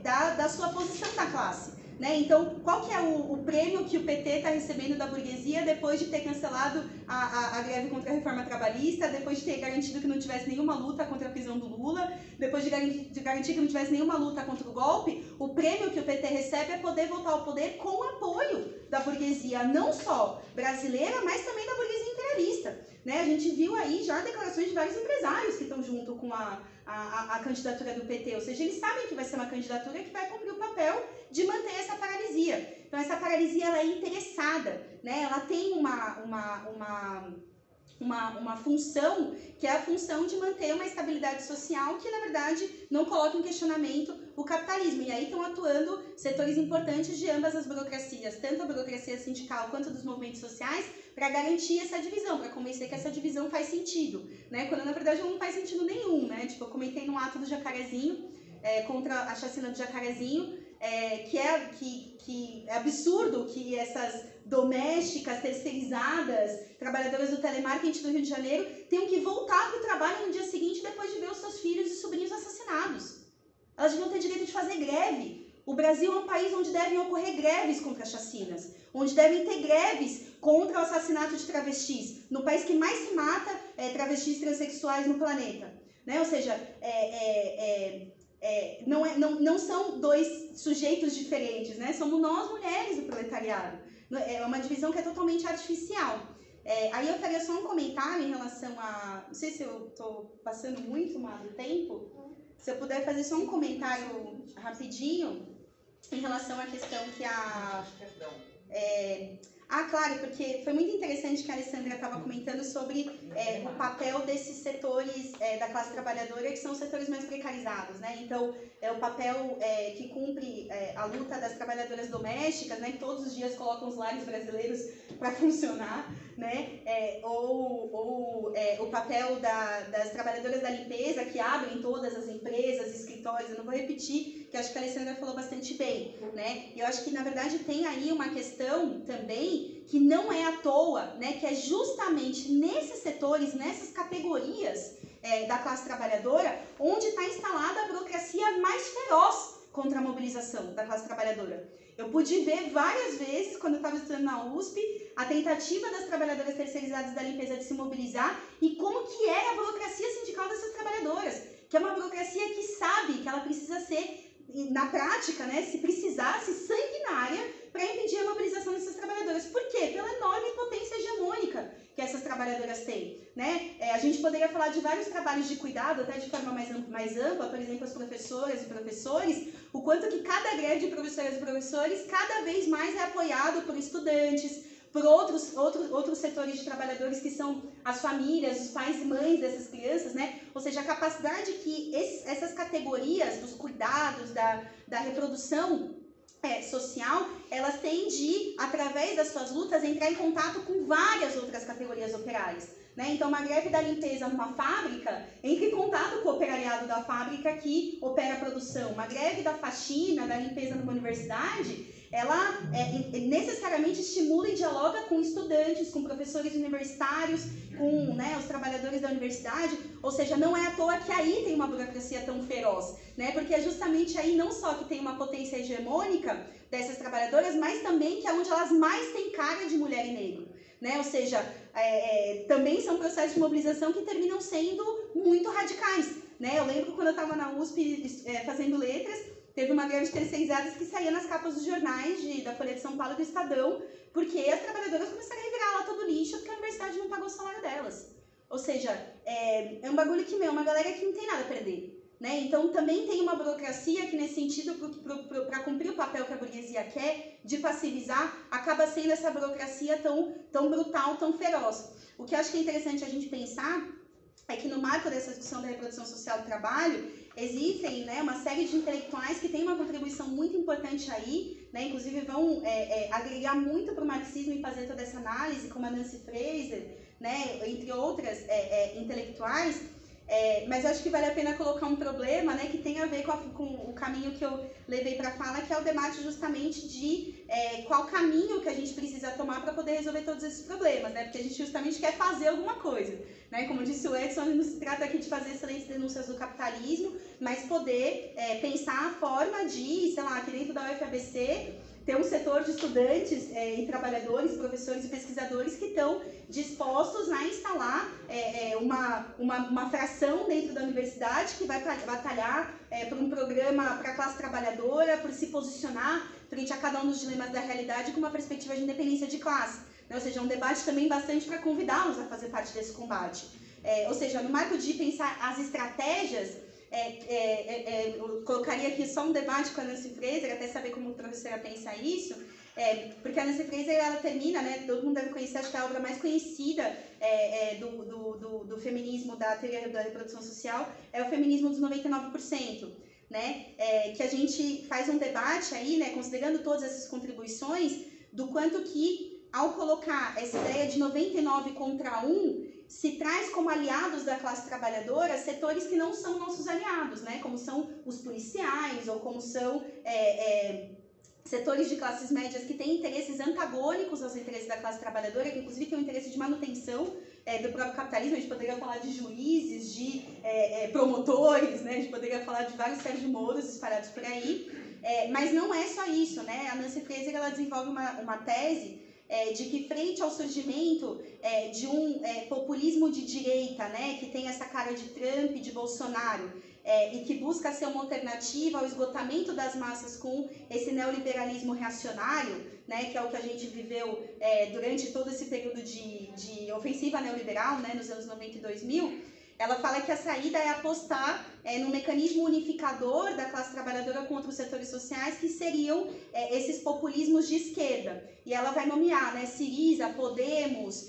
da sua posição da classe. Né? Então, qual que é o prêmio que o PT está recebendo da burguesia depois de ter cancelado a greve contra a reforma trabalhista, depois de ter garantido que não tivesse nenhuma luta contra a prisão do Lula, depois de garantir que não tivesse nenhuma luta contra o golpe? O prêmio que o PT recebe é poder voltar ao poder com o apoio da burguesia, não só brasileira, mas também da burguesia imperialista. Né? A gente viu aí já declarações de vários empresários que estão junto com a candidatura do PT, ou seja, eles sabem que vai ser uma candidatura que vai cumprir o papel de manter essa paralisia. Então, essa paralisia ela é interessada, né? Ela tem uma função, que é a função de manter uma estabilidade social que, na verdade, não coloca em questionamento o capitalismo. E aí estão atuando setores importantes de ambas as burocracias, tanto a burocracia sindical quanto dos movimentos sociais, para garantir essa divisão, para convencer que essa divisão faz sentido, né? Quando, na verdade, não faz sentido nenhum, né? Tipo, eu comentei no ato do Jacarezinho, contra a chacina do Jacarezinho, que é absurdo que essas domésticas, terceirizadas, trabalhadoras do telemarketing do Rio de Janeiro tenham que voltar para o trabalho no dia seguinte depois de ver os seus filhos e sobrinhos assassinados. Elas deviam ter direito de fazer greve. O Brasil é um país onde devem ocorrer greves contra chacinas, onde devem ter greves contra o assassinato de travestis, no país que mais se mata travestis transexuais no planeta. Né? Ou seja, não são dois sujeitos diferentes, né? Somos nós, mulheres, do proletariado. É uma divisão que é totalmente artificial. Aí eu faria só um comentário em relação a... Não sei se eu estou passando muito mal do tempo. Se eu puder fazer só um comentário rapidinho em relação à questão que claro, porque foi muito interessante que a Alessandra estava comentando sobre o papel desses setores da classe trabalhadora, que são os setores mais precarizados, né? Então, o papel que cumpre a luta das trabalhadoras domésticas, né? Que todos os dias colocam os lares brasileiros para funcionar, né? Ou o papel das trabalhadoras da limpeza, que abrem todas as empresas, escritórios. Eu não vou repetir, que acho que a Alessandra falou bastante bem, né? E eu acho que, na verdade, tem aí uma questão também que não é à toa, né, que é justamente nesses setores, nessas categorias da classe trabalhadora, onde está instalada a burocracia mais feroz contra a mobilidade mobilização da classe trabalhadora. Eu pude ver várias vezes, quando eu estava estudando na USP, a tentativa das trabalhadoras terceirizadas da limpeza de se mobilizar e como que é a burocracia sindical dessas trabalhadoras, que é uma burocracia que sabe que ela precisa ser, na prática, né, se precisasse, sanguinária para impedir a mobilização dessas trabalhadoras. Por quê? Pela enorme potência hegemônica que essas trabalhadoras têm, né? A gente poderia falar de vários trabalhos de cuidado, até de forma mais ampla, por exemplo, as professoras e professores, o quanto que cada greve de professoras e professores cada vez mais é apoiado por estudantes, por outros setores de trabalhadores que são as famílias, os pais e mães dessas crianças, né? Ou seja, a capacidade que essas categorias dos cuidados, da reprodução social, elas têm de, através das suas lutas, entrar em contato com várias outras categorias operárias. Né? Então, uma greve da limpeza numa fábrica entra em contato com o operariado da fábrica que opera a produção. Uma greve da faxina, da limpeza numa universidade, ela necessariamente estimula e dialoga com estudantes, com professores universitários, com, né, os trabalhadores da universidade. Ou seja, não é à toa que aí tem uma burocracia tão feroz, né? Porque é justamente aí não só que tem uma potência hegemônica dessas trabalhadoras, mas também que é onde elas mais têm cara de mulher e negro. Né? Ou seja, também são processos de mobilização que terminam sendo muito radicais. Né? Eu lembro quando eu estava na USP fazendo letras, teve uma greve de terceirizadas que saía nas capas dos jornais da Folha de São Paulo e do Estadão, porque as trabalhadoras começaram a revirar lata do lixo porque a universidade não pagou o salário delas. Ou seja, é um bagulho que, uma galera que não tem nada a perder. Né? Então, também tem uma burocracia que, nesse sentido, para cumprir o papel que a burguesia quer, de passivizar, acaba sendo essa burocracia tão brutal, tão feroz. O que eu acho que é interessante a gente pensar é que, no marco dessa discussão da reprodução social do trabalho, existem, né, uma série de intelectuais que têm uma contribuição muito importante aí, né, inclusive vão agregar muito para o marxismo e fazer toda essa análise, como a Nancy Fraser, né, entre outras intelectuais. Mas eu acho que vale a pena colocar um problema, né, que tem a ver com o caminho que eu levei para a fala, que é o debate justamente de qual caminho que a gente precisa tomar para poder resolver todos esses problemas, né, porque a gente justamente quer fazer alguma coisa. Né? Como disse o Edson, não se trata aqui de fazer excelentes denúncias do capitalismo, mas poder pensar a forma de, sei lá, aqui dentro da UFABC, ter um setor de estudantes e trabalhadores, professores e pesquisadores que estão dispostos a instalar uma fração dentro da universidade que vai batalhar por um programa para a classe trabalhadora, por se posicionar frente a cada um dos dilemas da realidade com uma perspectiva de independência de classe. Ou seja, é um debate também bastante para convidá-los a fazer parte desse combate. Ou seja, no marco de pensar as estratégias, eu colocaria aqui só um debate com a Nancy Fraser, até saber como a professora pensa isso, porque a Nancy Fraser, ela termina, né, todo mundo deve conhecer, acho que é a obra mais conhecida do feminismo, da teoria da reprodução social, é o feminismo dos 99%. Né, que a gente faz um debate aí, né, considerando todas essas contribuições, do quanto que, ao colocar essa ideia de 99 contra 1, se traz como aliados da classe trabalhadora setores que não são nossos aliados, né, como são os policiais, ou como são setores de classes médias que têm interesses antagônicos aos interesses da classe trabalhadora, que inclusive tem um interesse de manutenção do próprio capitalismo. A gente poderia falar de juízes, de promotores, né? A gente poderia falar de vários Sérgio Moros espalhados por aí, mas não é só isso, né? A Nancy Fraser, ela desenvolve uma tese de que, frente ao surgimento de um populismo de direita, né, que tem essa cara de Trump, de Bolsonaro, e que busca ser uma alternativa ao esgotamento das massas com esse neoliberalismo reacionário, né, que é o que a gente viveu durante todo esse período de ofensiva neoliberal, né, nos anos 90 e 2000, ela fala que a saída é apostar no mecanismo unificador da classe trabalhadora contra os setores sociais, que seriam esses populismos de esquerda. E ela vai nomear, né, Syriza, Podemos,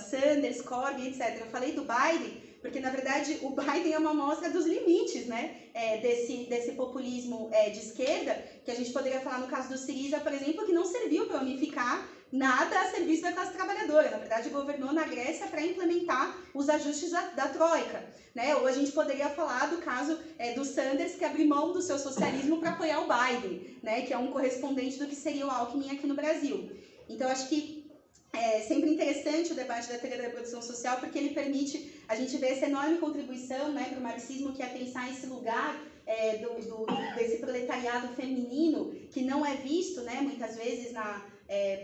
Sanders, Corbyn, etc. Eu falei do Biden porque, na verdade, o Biden é uma amostra dos limites, né, desse populismo de esquerda, que a gente poderia falar no caso do Syriza, por exemplo, que não serviu para unificar nada a serviço da classe trabalhadora. Na verdade, governou na Grécia para implementar os ajustes da Troika. Né? Ou a gente poderia falar do caso do Sanders, que abriu mão do seu socialismo para apoiar o Biden, né? Que é um correspondente do que seria o Alckmin aqui no Brasil. Então, acho que É sempre interessante o debate da teoria da reprodução social, porque ele permite a gente ver essa enorme contribuição, né, para o marxismo, que é pensar esse lugar desse proletariado feminino, que não é visto, né, muitas vezes,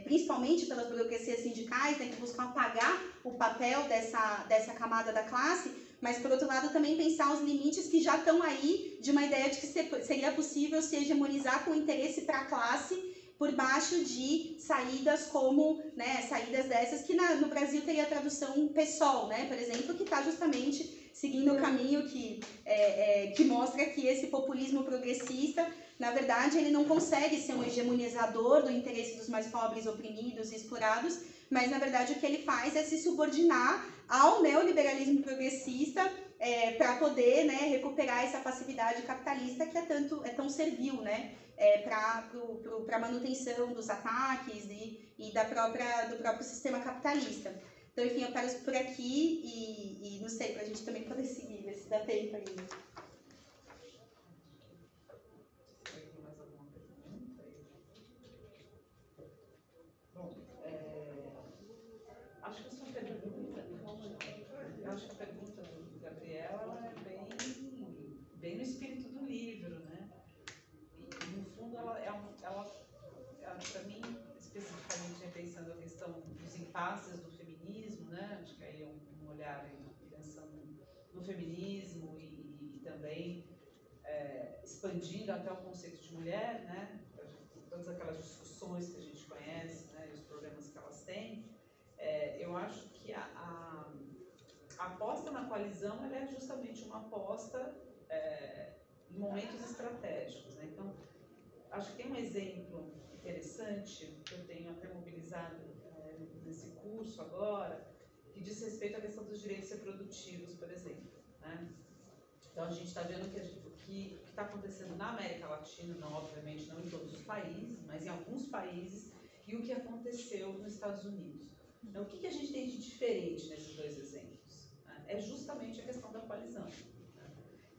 principalmente pelas burocracias sindicais, né, que buscam apagar o papel dessa camada da classe, mas, por outro lado, também pensar os limites que já estão aí de uma ideia de que seria possível se hegemonizar com interesse para a classe, por baixo de saídas como, né, saídas dessas que no Brasil teria a tradução PSOL, né, por exemplo, que está justamente seguindo o caminho que mostra que esse populismo progressista, na verdade, ele não consegue ser um hegemonizador do interesse dos mais pobres, oprimidos e explorados, mas, na verdade, o que ele faz é se subordinar ao neoliberalismo progressista para poder, né, recuperar essa passividade capitalista que é tão servil, né, para a manutenção dos ataques e do próprio sistema capitalista. Então, enfim, eu paro por aqui e não sei, para a gente também poder seguir, ver se dá tempo ainda. Tem mais alguma pergunta? Bom, acho que a sua pergunta, eu acho que a pergunta do Gabriel, ela é bem no espírito do livro, né? E no fundo, ela para mim, especificamente pensando a questão dos impasses do feminismo, né? Acho que aí é um olhar pensando no feminismo e também expandindo até o conceito de mulher, né? Todas aquelas discussões que a gente conhece, né? E os problemas que elas têm. Eu acho que a aposta na coalizão ela é justamente uma aposta em momentos estratégicos, né? Então, acho que tem um exemplo interessante que eu tenho até mobilizado nesse curso agora, que diz respeito à questão dos direitos reprodutivos, por exemplo, né? Então, a gente está vendo que está acontecendo na América Latina, não, obviamente não em todos os países, mas em alguns países, e o que aconteceu nos Estados Unidos. Então, o que a gente tem de diferente nesses dois exemplos? É justamente a questão da coalizão.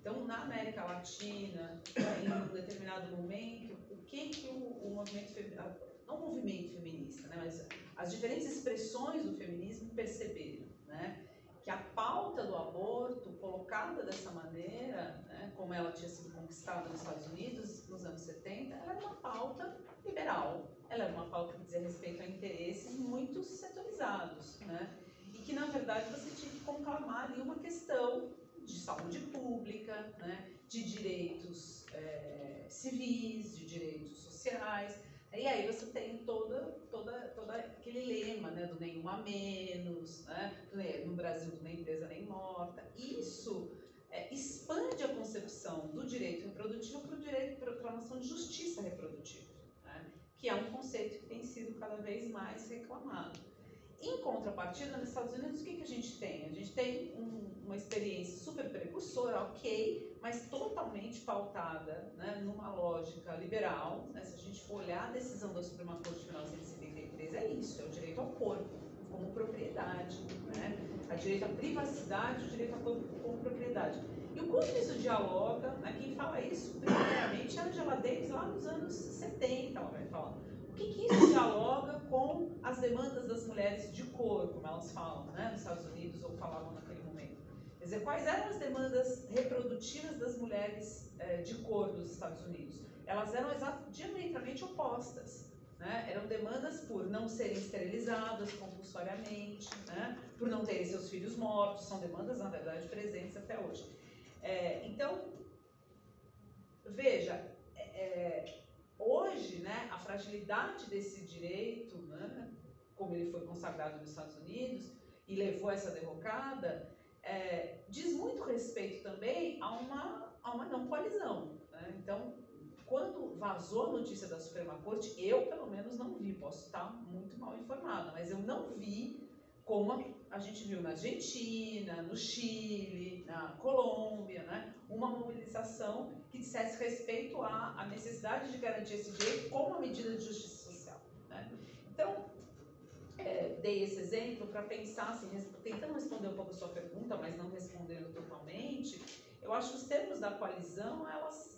Então, na América Latina, em um determinado momento, o que o movimento feminista, não o movimento feminista, né, mas as diferentes expressões do feminismo perceberam, né, que a pauta do aborto, colocada dessa maneira, né, como ela tinha sido conquistada nos Estados Unidos nos anos 70, ela era uma pauta liberal, ela era uma pauta que dizia respeito a interesses muito setorizados, né, e que, na verdade, você tinha que conclamar ali uma questão de saúde pública, né, de direitos civis, de direitos sociais, e aí você tem todo aquele lema, né, do nenhum a menos, né, no Brasil do nem presa nem morta. Isso expande a concepção do direito reprodutivo para a noção de justiça reprodutiva, né, que é um conceito que tem sido cada vez mais reclamado. Em contrapartida, nos Estados Unidos, o que a gente tem? A gente tem uma experiência super precursora, ok, mas totalmente pautada, né, numa lógica liberal, né? Se a gente for olhar a decisão da Suprema Corte de 1973, é isso, é o direito ao corpo como propriedade, né? A direito à privacidade, o direito ao corpo como propriedade. E o quanto isso dialoga, né, quem fala isso, primeiramente, é a Angela Davis, lá nos anos 70, ela vai falar. O que isso dialoga com as demandas das mulheres de cor, como elas falam, né, nos Estados Unidos, ou falavam naquele momento? Quer dizer, quais eram as demandas reprodutivas das mulheres de cor dos Estados Unidos? Elas eram diametralmente opostas, né? Eram demandas por não serem esterilizadas compulsoriamente, né? Por não terem seus filhos mortos, são demandas, na verdade, presentes até hoje. Então, veja, hoje, né, a fragilidade desse direito, né, como ele foi consagrado nos Estados Unidos e levou essa derrocada, diz muito respeito também a uma não coalizão, né? Então, quando vazou a notícia da Suprema Corte, eu pelo menos não vi, posso estar muito mal informada, mas eu não vi como a gente viu na Argentina, no Chile, na Colômbia, né, uma mobilização que dissesse respeito à necessidade de garantir esse direito como uma medida de justiça social, né? Então, dei esse exemplo para pensar, assim, tentando responder um pouco a sua pergunta, mas não respondendo totalmente. Eu acho que os termos da coalizão, elas,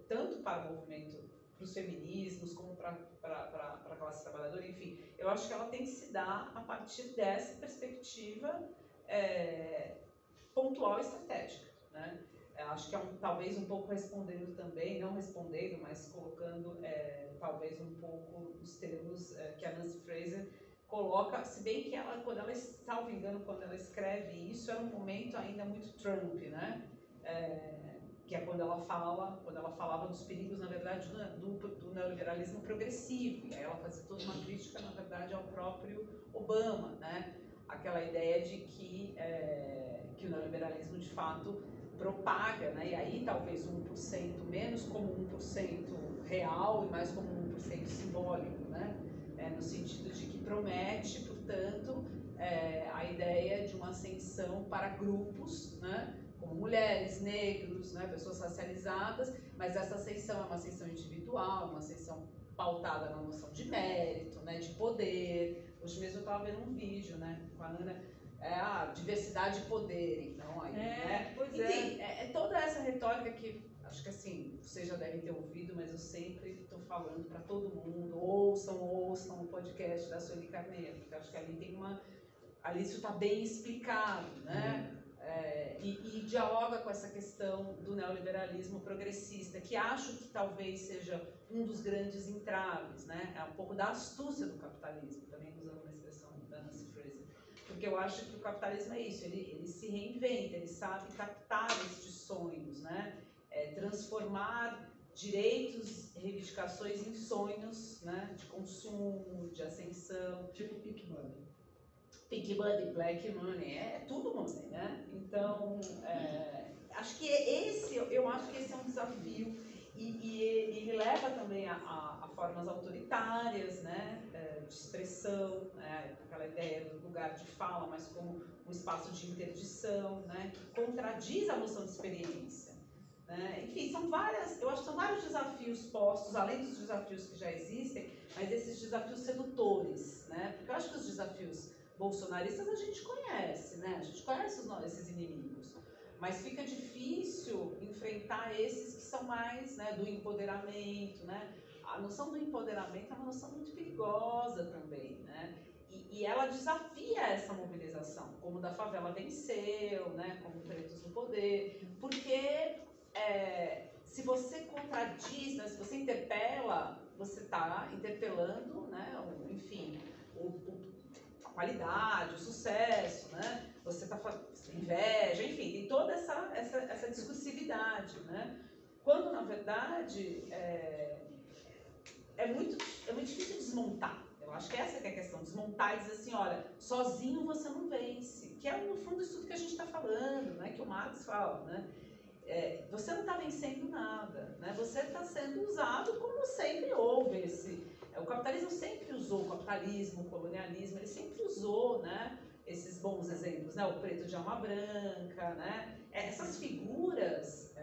tanto para o movimento os feminismos, como para a classe trabalhadora, enfim. Eu acho que ela tem que se dar a partir dessa perspectiva pontual e estratégica, né? Eu acho que talvez um pouco respondendo também, não respondendo, mas colocando talvez um pouco os termos que a Nancy Fraser coloca, se bem que ela, quando ela, salvo engano, quando ela escreve isso, era um momento ainda muito Trump, né? Que é quando ela falava dos perigos, na verdade, do neoliberalismo progressivo, e aí ela fazia toda uma crítica, na verdade, ao próprio Obama, né? Aquela ideia de que o neoliberalismo, de fato, propaga, né? E aí talvez 1% menos como 1% real e mais como 1% simbólico, né? No sentido de que promete, portanto, a ideia de uma ascensão para grupos, né? Como mulheres, negros, né? Pessoas racializadas, mas essa ascensão é uma ascensão individual, uma ascensão pautada na noção de mérito, né? De poder. Hoje mesmo eu estava vendo um vídeo, né? Com a Ana, a diversidade de poder, então aí, né? Pois enfim, é toda essa retórica que acho que assim, vocês já devem ter ouvido, mas eu sempre estou falando para todo mundo, ouçam o podcast da Sueli Carneiro, porque acho que ali isso está bem explicado, né? E dialoga com essa questão do neoliberalismo progressista, que acho que talvez seja um dos grandes entraves, né? É um pouco da astúcia do capitalismo, também usando uma expressão da Nancy Fraser. Porque eu acho que o capitalismo é isso, ele se reinventa, ele sabe captar estes sonhos, né? Transformar direitos, reivindicações em sonhos, né? De consumo, de ascensão. Tipo Pink Money. Pink Money, Black Money, é tudo money, né? Então, acho que eu acho que esse é um desafio e ele leva também a formas autoritárias, né? De expressão, né? Aquela ideia do lugar de fala, mas como um espaço de interdição, né? Que contradiz a noção de experiência. Né? Enfim, eu acho que são vários desafios postos, além dos desafios que já existem, mas esses desafios sedutores, né? Porque eu acho que os desafios bolsonaristas a gente conhece, né? A gente conhece esses inimigos, mas fica difícil enfrentar esses que são mais, né, do empoderamento, né? A noção do empoderamento é uma noção muito perigosa também, né? E ela desafia essa mobilização, como da favela venceu, né? Como Pretos no Poder, porque se você contradiz, né? Se você interpela, você está interpelando, né? Enfim, a qualidade, o sucesso, né? Você está fazendo inveja, enfim, tem toda essa discursividade, né? Quando, na verdade, é muito difícil desmontar. Eu acho que essa que é a questão, desmontar e dizer assim, olha, sozinho você não vence, que é, no fundo, isso tudo que a gente está falando, né? Que o Marx fala, né? Você não está vencendo nada, né? Você está sendo usado como sempre houve o capitalismo sempre usou, o capitalismo, o colonialismo, ele sempre usou, né, esses bons exemplos, né, o preto de alma branca, né, essas figuras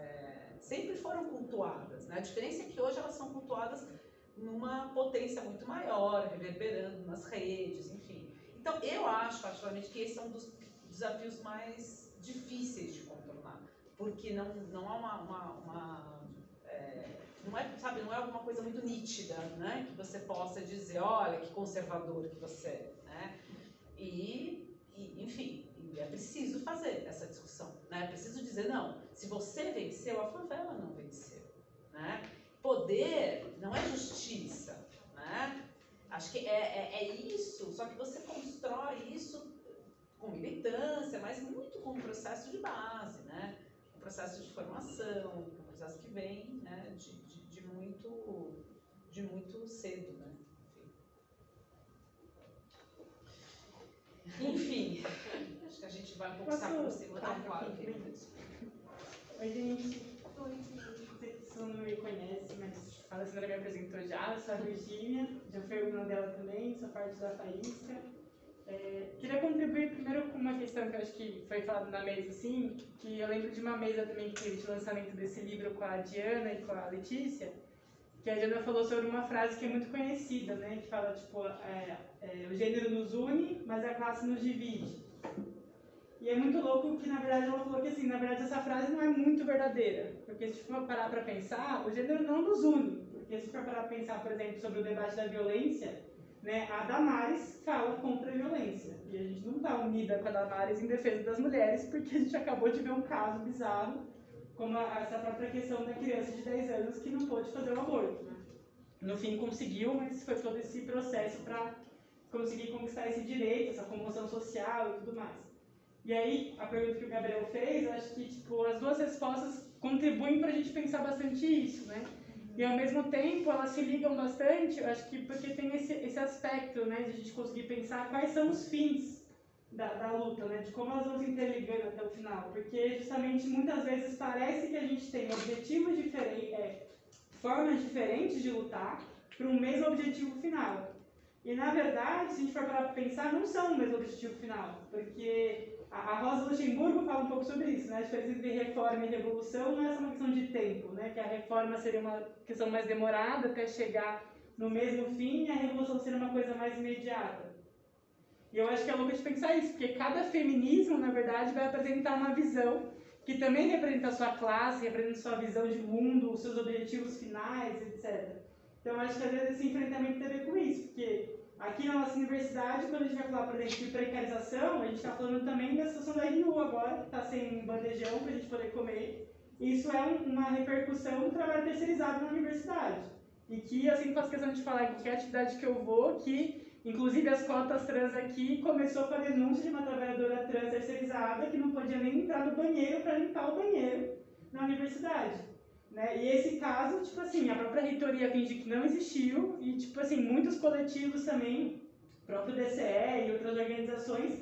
sempre foram cultuadas, né, a diferença é que hoje elas são cultuadas numa potência muito maior, reverberando nas redes, enfim. Então, eu acho, particularmente, que esse é um dos desafios mais difíceis de contornar, porque não há não é alguma coisa muito nítida, né? Que você possa dizer, olha, que conservador que você é, né? Enfim, é preciso fazer essa discussão, né? É preciso dizer, não, se você venceu, a favela não venceu, né? Poder não é justiça, né? Acho que é isso, só que você constrói isso com militância, mas muito com um processo de base, né? Um processo de formação, um processo que vem, né, de muito cedo, né? Enfim, acho que a gente vai um pouco se aproximando. Claro. Oi, gente. Oi, gente. Não sei se você não me conhece, mas a Alessandra me apresentou já. Eu sou a Virgínia, já fui aluna dela também, sou parte da Faísca. Queria contribuir primeiro com uma questão que eu acho que foi falada na mesa, assim, que eu lembro de uma mesa também que teve de lançamento desse livro com a Diana e com a Letícia, que a Diana falou sobre uma frase que é muito conhecida, né, que fala, tipo, o gênero nos une, mas a classe nos divide. E é muito louco que, na verdade, ela falou que, assim, na verdade, essa frase não é muito verdadeira, porque se for parar para pensar, o gênero não nos une, Porque se for parar para pensar, por exemplo, sobre o debate da violência, né, a Damares fala contra a violência. E a gente não está unida com a Damares em defesa das mulheres, porque a gente acabou de ver um caso bizarro, como essa própria questão da criança de 10 anos que não pôde fazer o aborto. Né? No fim conseguiu, mas foi todo esse processo para conseguir conquistar esse direito, essa comoção social e tudo mais. E aí, a pergunta que o Gabriel fez, eu acho que tipo, as duas respostas contribuem para a gente pensar bastante isso, né? E ao mesmo tempo, elas se ligam bastante, eu acho que porque tem esse aspecto, né, de a gente conseguir pensar quais são os fins da luta, né, de como elas vão se interligando até o final. Porque justamente muitas vezes parece que a gente tem objetivos diferentes, formas diferentes de lutar para um mesmo objetivo final. E na verdade, se a gente for para pensar, não são o mesmo objetivo final, porque a Rosa Luxemburgo fala um pouco sobre isso, né? A diferença entre reforma e revolução não é só uma questão de tempo, né? Que a reforma seria uma questão mais demorada até chegar no mesmo fim e a revolução seria uma coisa mais imediata. E eu acho que é louco de pensar isso, porque cada feminismo, na verdade, vai apresentar uma visão que também representa a sua classe, representa a sua visão de mundo, os seus objetivos finais, etc. Então, eu acho que às vezes esse enfrentamento tem a ver com isso, porque aqui na nossa universidade, quando a gente vai falar, por exemplo, de precarização, a gente está falando também da situação da RU agora, que está sem bandejão para a gente poder comer. Isso é uma repercussão do trabalho terceirizado na universidade. E que, assim, faço questão de falar que a atividade que eu vou, que inclusive as cotas trans aqui, começou com a denúncia de uma trabalhadora trans terceirizada que não podia nem entrar no banheiro para limpar o banheiro na universidade. Né? E esse caso, tipo assim, a própria reitoria finge que não existiu e, tipo assim, muitos coletivos também, o próprio DCE e outras organizações,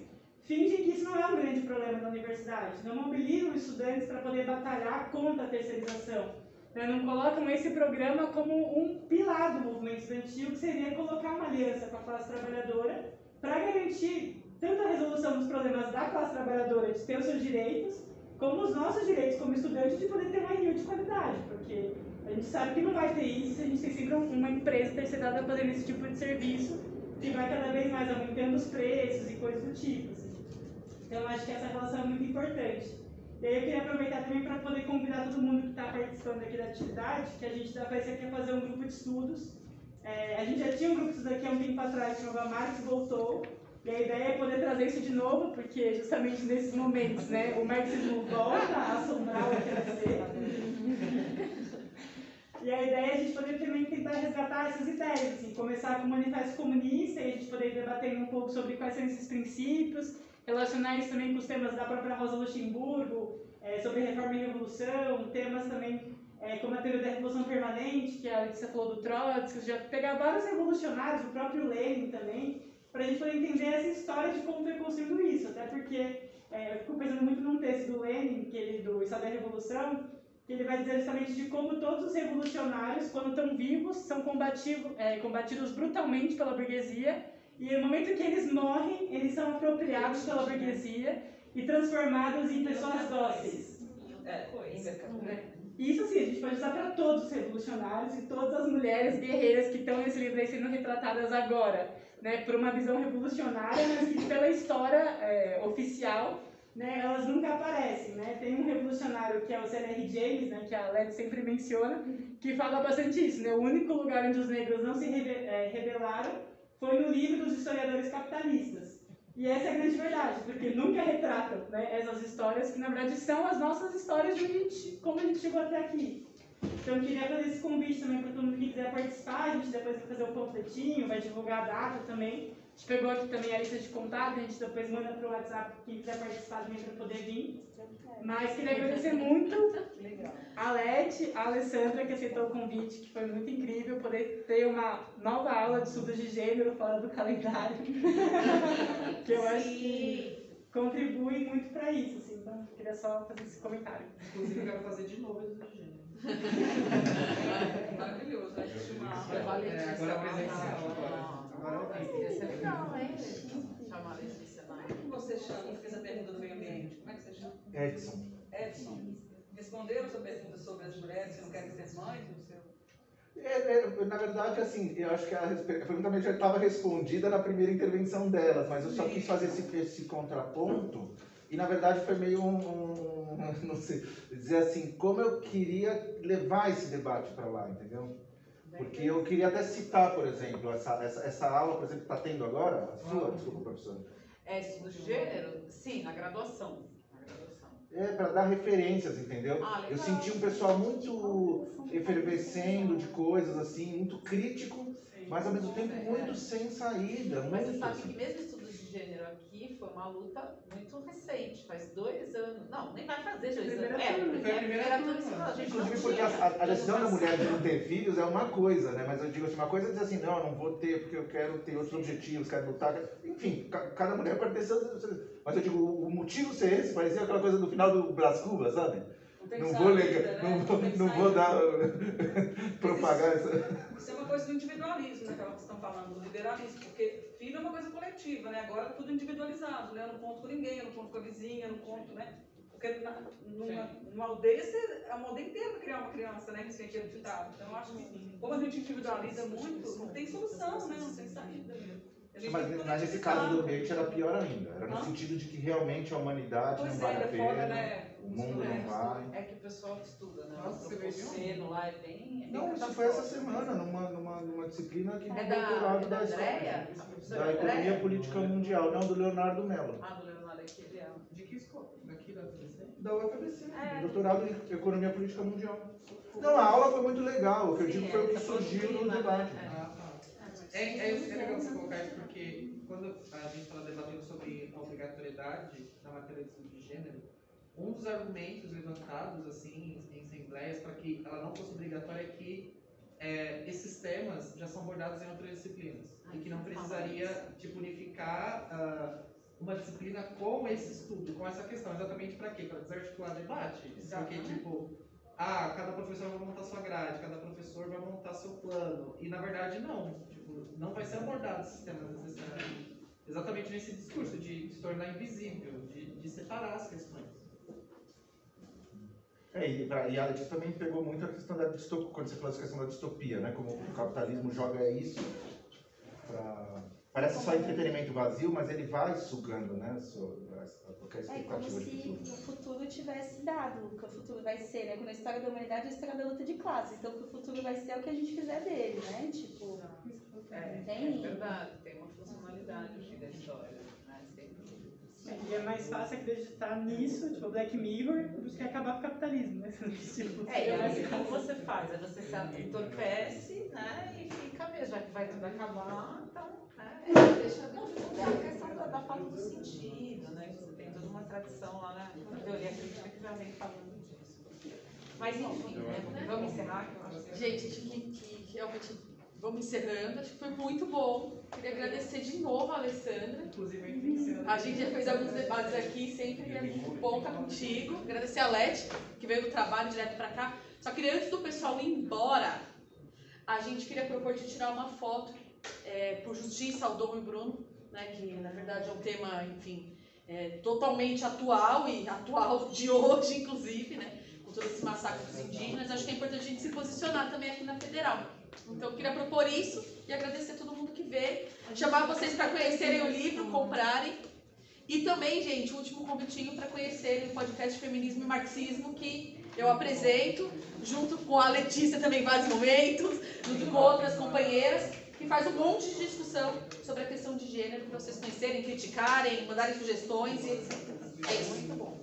fingem que isso não é um grande problema da universidade, não mobilizam os estudantes para poder batalhar contra a terceirização. Né? Não colocam esse programa como um pilar do movimento estudantil, que seria colocar uma aliança com a classe trabalhadora para garantir tanto a resolução dos problemas da classe trabalhadora de ter os seus direitos, como os nossos direitos como estudantes de poder ter uma RU de qualidade, porque a gente sabe que não vai ter isso se a gente tem sempre uma empresa terceirizada fazendo esse tipo de serviço que vai cada vez mais aumentando os preços e coisas do tipo. Assim. Então, eu acho que essa relação é muito importante. E aí eu queria aproveitar também para poder convidar todo mundo que está participando aqui da atividade, que a gente vai ser aqui a fazer um grupo de estudos. A gente já tinha um grupo de estudos aqui há um tempo atrás, que chamava Marx Voltou. E a ideia é poder trazer isso de novo, porque justamente nesses momentos, né, o marxismo volta a assombrar o que deve ser. E a ideia é a gente poder também tentar resgatar essas ideias, assim, começar com o Manifesto Comunista e a gente poder debater um pouco sobre quais são esses princípios, relacionar isso também com os temas da própria Rosa Luxemburgo, sobre reforma e revolução, temas também como a teoria da revolução permanente, que a Letícia falou do Trotsky, já pegar vários revolucionários, o próprio Lenin também, para a gente poder entender essa história de como foi construído isso, até porque eu fico pensando muito num texto do Lenin, do Estado da Revolução, que ele vai dizer justamente de como todos os revolucionários, quando estão vivos, são combatidos brutalmente pela burguesia, e no momento que eles morrem, eles são apropriados pela burguesia e transformados em pessoas dóceis. Isso assim, a gente pode usar para todos os revolucionários e todas as mulheres guerreiras que estão nesse livro aí sendo retratadas agora, né, por uma visão revolucionária, mas que pela história oficial, né, elas nunca aparecem. Né? Tem um revolucionário que é o C.L.R. James, né, que a Led sempre menciona, que fala bastante isso. Né? O único lugar onde os negros não se rebelaram foi no livro dos historiadores capitalistas. E essa é a grande verdade, porque nunca retratam, né, essas histórias que, na verdade, são as nossas histórias de como a gente chegou até aqui. Então, eu queria fazer esse convite também para todo mundo que quiser participar. A gente depois vai fazer o panfletinho, vai divulgar a data também. A gente pegou aqui também a lista de contato, a gente depois manda para o WhatsApp quem quiser participar também para poder vir. Mas queria agradecer muito a Leti, a Alessandra, que aceitou o convite, que foi muito incrível poder ter uma nova aula de estudos de gênero fora do calendário. Que eu acho que contribui muito para isso. Assim, então, queria só fazer esse comentário. Inclusive, eu quero fazer de novo estudos de gênero. Maravilhoso, a gente Agora presencial. Agora ao vivo. Ia ser legal, hein? Chamar a Letícia lá. Como é que você chama? Eu fiz a pergunta do meio ambiente. Como é que você chama? Edson. Edson. Responderam a sua pergunta sobre as mulheres que não querem ser mães? No seu... Na verdade, assim, eu acho que a pergunta já estava respondida na primeira intervenção delas, mas eu só quis fazer esse contraponto. E, na verdade, foi meio não sei, dizer assim, como eu queria levar esse debate para lá, entendeu? Porque eu queria até citar, por exemplo, essa aula, por exemplo, que está tendo agora, a sua, desculpa, professora. É estudo de gênero? Sim, na graduação. Para dar referências, entendeu? Legal. Eu senti um pessoal muito efervescendo de coisas, assim, muito crítico, mas ao mesmo tempo muito sem saída. Mas você muito, sabe assim. que mesmo estudos de gênero aqui foi uma luta muito recente, faz 2 anos. Não, nem vai fazer 2 anos. Primeira turma. Inclusive porque a decisão da mulher de não ter filhos é uma coisa, né? Mas eu digo assim, uma coisa é dizer assim, não, eu não vou ter porque eu quero ter outros objetivos, quero lutar. Enfim, cada mulher pode ter seus... Mas eu digo, o motivo ser esse, parecia aquela coisa do final do Brás Cubas, sabe? Não vou ligar, não vou dar, propagar essa... Isso é uma coisa do individualismo, né, que vocês estão falando, do liberalismo, porque filho é uma coisa coletiva, né? Agora é tudo individualizado, né? Eu não conto com ninguém, eu não conto com a vizinha, eu não conto, né? Porque numa aldeia, é uma aldeia inteira para criar uma criança, né? Nesse sentido de ditado. Então, eu acho que, como a gente individualiza muito, não tem solução, né? Não tem saída mesmo. Mas nesse caso do Goethe era pior ainda, era no sentido de que realmente a humanidade não vale a pena, né? o mundo não vai. É que o pessoal que estuda, né? Nossa, o professor lá é bem... Não, isso foi essa semana, numa disciplina que É doutorado da Andréia? da Economia Política Mundial, não, do Leonardo Mello. Do Leonardo aqui, ele é... De que escola? Daqui da UFABC? Da UFABC, doutorado em Economia Política Mundial. Não, a aula foi muito legal, o que eu digo foi o que surgiu no debate. É legal você colocar isso porque quando a gente estava debatendo sobre a obrigatoriedade da matéria de estudo de gênero, um dos argumentos levantados assim, em assembleias para que ela não fosse obrigatória é que esses temas já são abordados em outras disciplinas e que não precisaria tipo, unificar uma disciplina com esse estudo, com essa questão. Exatamente para quê? Para desarticular debate. Porque, tipo, cada professor vai montar sua grade, cada professor vai montar seu plano. E, na verdade, não. Tipo, não vai ser abordado esses temas necessariamente. Exatamente nesse discurso de se tornar invisível, de separar as questões. E a Letícia também pegou muito a questão da distopia, quando você falou essa questão da distopia, né? Como o capitalismo joga isso para... Parece só entretenimento vazio, mas ele vai sugando, né? Qualquer expectativa como de futuro. se o futuro tivesse dado, o que o futuro vai ser, né? Quando a história da humanidade é a história da luta de classes, então o que o futuro vai ser é o que a gente fizer dele, né? Tipo, É verdade, tem uma funcionalidade aqui da história, né? E é mais fácil acreditar nisso, tipo Black Mirror, do que acabar com o capitalismo, né? Tipo, e aí como você faz? Aí você se entorpece, né? E fica mesmo, já que vai tudo acabar, então, né? Deixa a questão da falta do sentido, né? Você tem toda uma tradição lá na teoria crítica que já vem falando disso. Mas enfim, né? Vamos encerrar? Que eu acho que... Gente, acho que realmente vamos encerrando. Acho que foi muito bom. Queria agradecer de novo a Alessandra. Inclusive, A gente já fez alguns debates aqui, sempre é muito bom estar contigo. Agradecer a Leti, que veio do trabalho direto para cá. Só queria, antes do pessoal ir embora, a gente queria propor de tirar uma foto por justiça ao Dom e Bruno, né, que na verdade é um tema, enfim, totalmente atual e atual de hoje, inclusive, né, com todo esse massacre dos indígenas. Acho que é importante a gente se posicionar também aqui na Federal. Então eu queria propor isso e agradecer a todo mundo que veio, chamar vocês para conhecerem o livro, comprarem. E também, gente, o último convitinho para conhecerem o podcast Feminismo e Marxismo, que eu apresento, junto com a Letícia também em vários momentos, junto com outras companheiras, que faz um monte de discussão sobre a questão de gênero, para vocês conhecerem, criticarem, mandarem sugestões e etc. É isso. Muito bom.